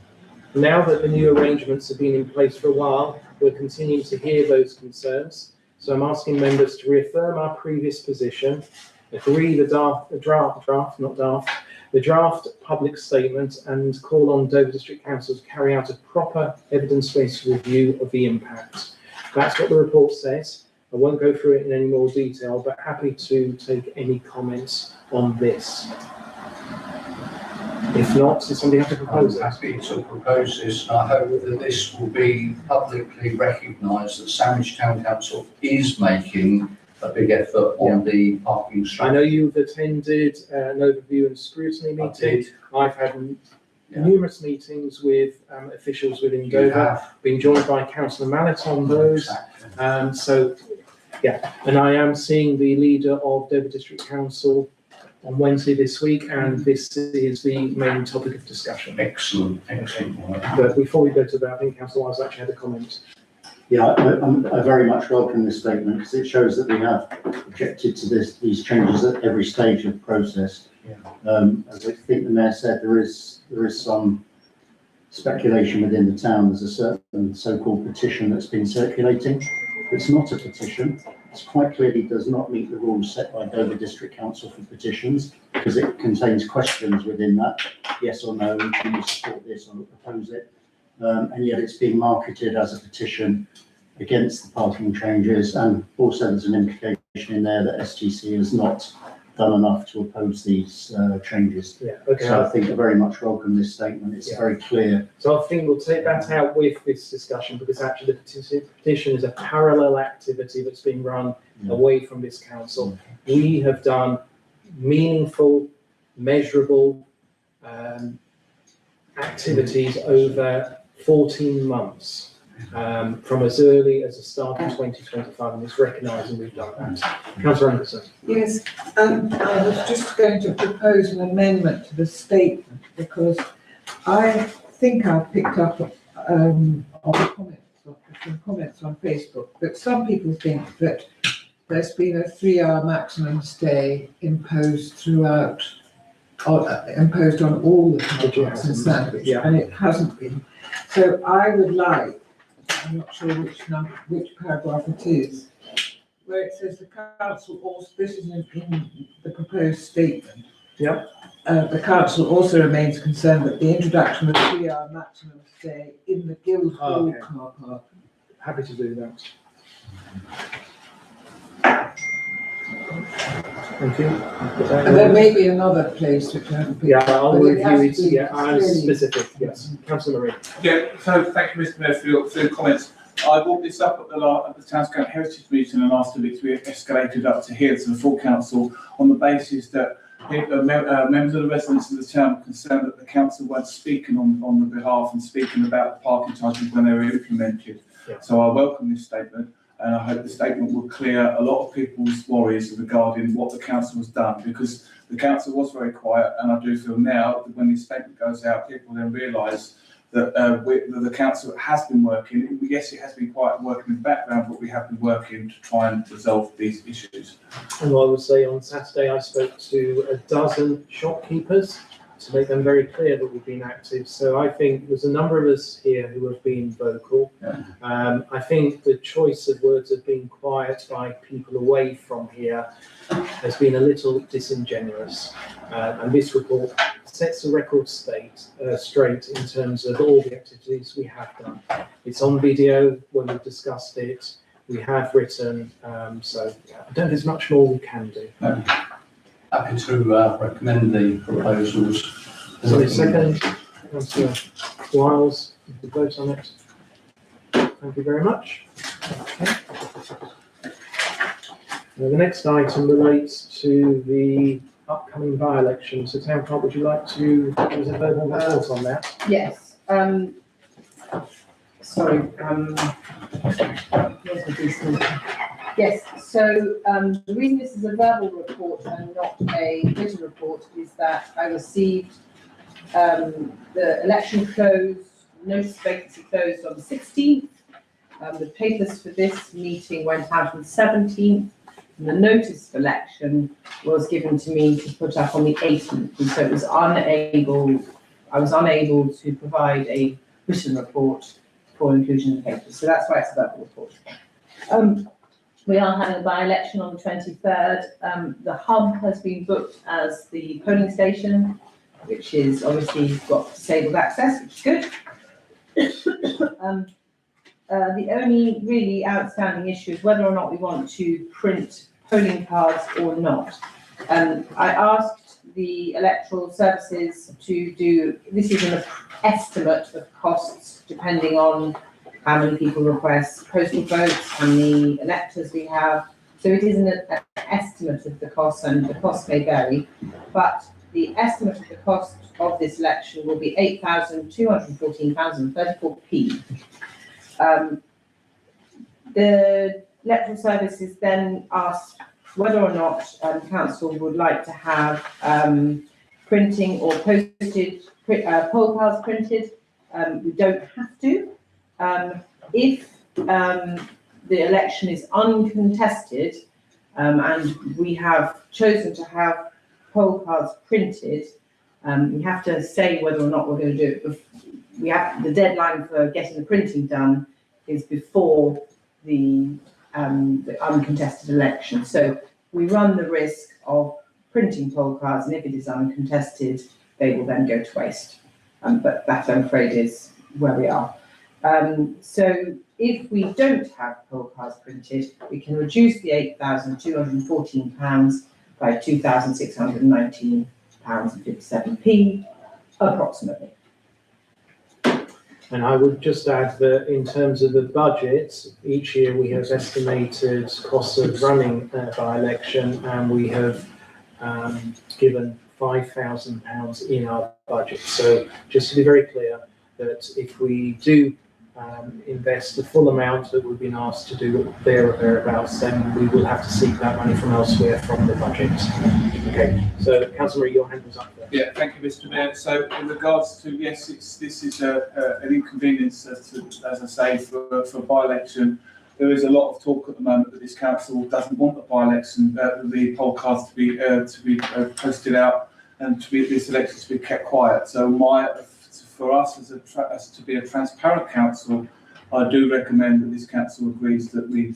Now that the new arrangements have been in place for a while, we're continuing to hear those concerns. So I'm asking members to reaffirm our previous position, agree the draft public statement, and call on Dover District Council to carry out a proper evidence-based review of the impact. That's what the report says. I won't go through it in any more detail, but happy to take any comments on this. If not, does somebody have to propose I'm it? happy to propose this, and I hope that this will be publicly recognised that Sandwich Town Council is making a big effort on the parking I strategy. know you've attended an overview and scrutiny I meeting. did. I've had Yeah. numerous meetings with officials within You Dover, have. been joined by Councillor Mallet on those. Exactly. So, yeah, and I am seeing the leader of Dover District Council on Wednesday this week, and this is the main topic of discussion. Excellent, excellent work. But before we go to that, I think Councillor Wise actually had a comment. Yeah, I very much welcome this statement because it shows that we have objected to these changes at every stage of the process. As I think the Mayor said, there is some speculation within the town. There's a certain so-called petition that's been circulating. It's not a petition. It quite clearly does not meet the rules set by Dover District Council for petitions because it contains questions within that. Yes or no, do you support this or oppose it? And yet it's being marketed as a petition against the parking changes, and also there's an implication in there that STC has not done enough to oppose these changes. Yeah, okay. So I think I very much welcome this statement. It's Yeah. very clear. So I think we'll take that out with this discussion because actually the petition is a parallel activity that's being run away from this council. We have done meaningful, measurable activities over 14 months. From as early as the start of 2025, and it's recognising we've done that. Councillor Anderson. Yes, I was just going to propose an amendment to the statement because I think I picked up on comments on Facebook that some people think that there's been a 3-hour maximum stay imposed on all the car parks in Sandwich, Yeah. and it hasn't been. So I would like, I'm not sure which paragraph it is, where it says the council also, this is in the proposed statement. Yeah. The council also remains concerned that the introduction of 3-hour maximum stay in the Guildhall Okay. car park. Happy to do that. Thank you. And there may be another place which I haven't picked Yeah, up, I'll but it review has it. been Yeah, I'm clearly- specific. Yes. Councillor Marie. Yeah, so thank you, Mr Mayor, for your comments. I brought this up at the Townscourt Heritage meeting and asked if it to be escalated up to here to the full council on the basis that members of the residents of the town were concerned that the council weren't speaking on the behalf and speaking about the parking charges when they were implemented. Yeah. So I welcome this statement and I hope the statement will clear a lot of people's worries regarding what the council has done, because the council was very quiet, and I do feel now that when this statement goes out, people then realise that the council has been working. Yes, it has been quiet working in the background, but we have been working to try and resolve these issues. And I would say on Saturday I spoke to a dozen shopkeepers to make them very clear that we've been active. So I think there's a number of us here who have been vocal. Yeah. I think the choice of words of being quiet by people away from here has been a little disingenuous. And this report sets the record straight in terms of all the activities we have done. It's on video when we've discussed it. We have written, so I don't think there's much more we can do. Happy to recommend the proposals. So second, Councillor Wiles, the vote on it. Thank you very much. Okay. Now, the next item relates to the upcoming by-election. So Town Clerk, would you like to give us a verbal report on that? Yes, sorry, where's my piece? Yes, so, the reason this is a verbal report and not a written report is that I received, the election closed, notice of vacancy closed on the 16th. The papers for this meeting went out on the 17th. And the notice of election was given to me to put up on the 18th, and so I was unable to provide a written report for inclusion in the papers, so that's why it's a verbal report. We are having a by-election on the 23rd. The hub has been booked as the polling station, which is obviously got disabled access, which is good. The only really outstanding issue is whether or not we want to print polling cards or not. I asked the electoral services to do, this is an estimate of costs depending on how many people request postal votes, how many electors we have. So it is an estimate of the cost, and the cost may vary, but the estimate of the cost of this election will be £8,214.34. The electoral services then asked whether or not council would like to have printing or posted poll cards printed. We don't have to. If the election is uncontested and we have chosen to have poll cards printed, we have to say whether or not we're going to do it. The deadline for getting the printing done is before the uncontested election. So we run the risk of printing poll cards, and if it is uncontested, they will then go to waste. But that, I'm afraid, is where we are. So if we don't have poll cards printed, we can reduce the £8,214 by £2,619.57 approximately. And I would just add that in terms of the budget, each year we have estimated costs of running a by-election, and we have given £5,000 in our budget. So just to be very clear, that if we do invest the full amount that we've been asked to do there or thereabouts, then we will have to seek that money from elsewhere from the budget. Okay, so Councillor, your hand was up there. Yeah, thank you, Mr. Mayor. So in regards to, yes, this is an inconvenience, as I say, for by-election. There is a lot of talk at the moment that this council doesn't want the by-election, the poll cards to be posted out, and this election to be kept quiet. So for us as to be a transparent council, I do recommend that this council agrees that we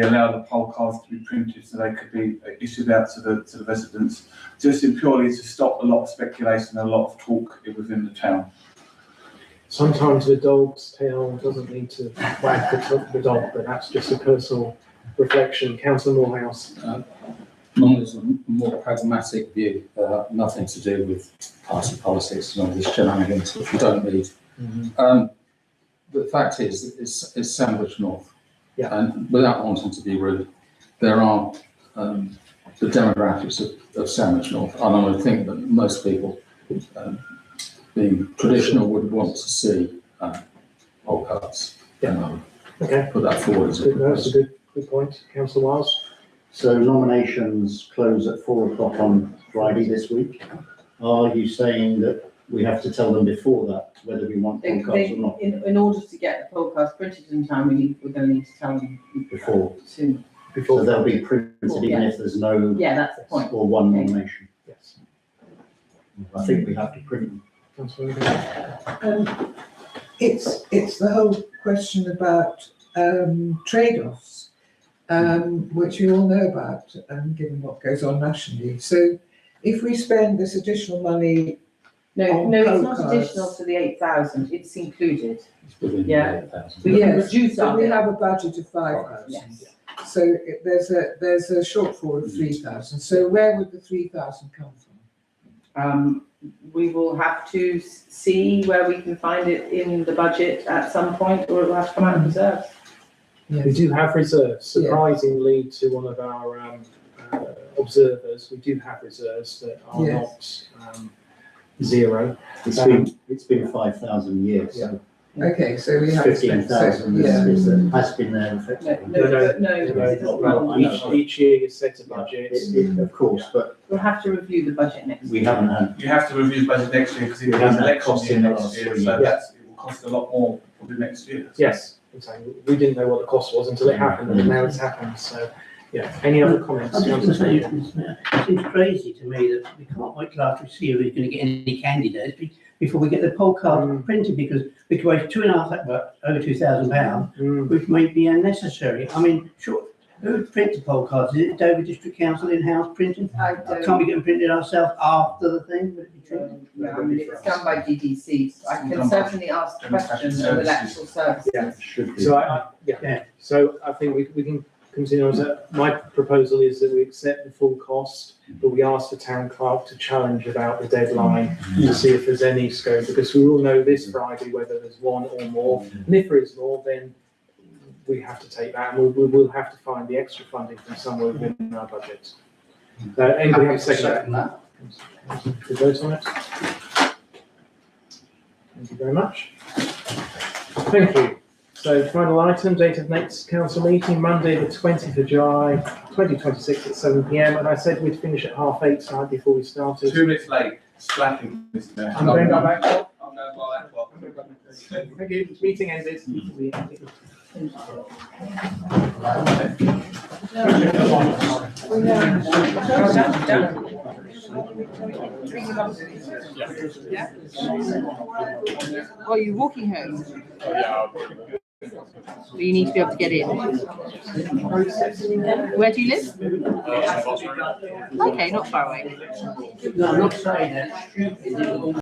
allow the poll cards to be printed so they could be issued out to the residents, just in purely to stop a lot of speculation and a lot of talk within the town. Sometimes the dog's tail doesn't need to wag the dog, but that's just a personal reflection. Councillor Morehouse. Mine is a more pragmatic view, nothing to do with party politics and all this shenanigans which we don't need. The fact is, it's Sandwich North. Yeah. And without wanting to be rude, there are the demographics of Sandwich North, and I would think that most people, being traditional, would want to see poll cards. Yeah. Okay. Put that forward as a That's a proposal. good point. Councillor Wiles. So nominations close at 4 o'clock on Friday this week. Are you saying that we have to tell them before that whether we want poll cards or not? In order to get the poll cards printed in time, we're going to need to tell them Before. soon. So they'll be printed even if there's no Yeah, that's the point. or one nomination. Yes. I think we have to print them. Councillor. It's the whole question about trade-offs, which we all know about, given what goes on nationally. So if we spend this additional money, No, poll it's not cards. additional to the 8,000, it's included. It's within Yeah. 8,000. We can yes, reduce so our we bill. have a budget of 5,000. Yes. So there's a shortfall of 3,000. So where would the 3,000 come from? We will have to see where we can find it in the budget at some point, or it will have to come out of reserves. We do have reserves. Surprisingly, to one of our observers, we do have reserves that are Yes. not zero. It's been 5,000 years, so Okay, so we have to spend, 15,000 yeah. has been there effectively. No, because it doesn't run. I know. Each year you set a budget. Of course, but We'll have to review the budget next we year. haven't had, You have to review the budget next year because it We is haven't had election costs year in the next last year, 3 so years. it will cost a lot more probably next year. Yes, exactly. We didn't know what the cost was until it happened, and now it's happened. So, yeah. Any other comments? I'm just going to say, Councillor? Mr. Mayor, it seems crazy to me that we can't wait till after we see if we're going to get any candidates before we get the poll card printed, because we could waste over £2,000, Mm. which may be unnecessary. I mean, sure, who would print the poll cards? Is it Dover District Council in-house printing? I Can't we get them printed ourselves after the thing? Would it be true? Yeah, I mean, it's done by DDC, so I can certainly ask the question of electoral services. Yeah. should be. So Yeah. So I think we can continue on. So my proposal is that we accept the full cost, but we ask the town clerk to challenge about the deadline to see if there's any scope, because we all know this Friday whether there's one or more. And if there is more, then we have to take that, and we will have to find the extra funding from somewhere within our budget. Anybody have a second? that. To vote on it? Thank you very much. Thank you. So final item, date of next council meeting, Monday, the 20th of July, 2026 at 7 p.m. And I said we'd finish at 8:30 tonight before we started. 2 minutes late, slacking, Mr. Mayor. I'm going by that clock. I'm going by that clock. Thank you. Meeting ended. Oh, you're walking home? So you need to be able to get in. Where do you live? Okay, not far away. No, I'm not saying that.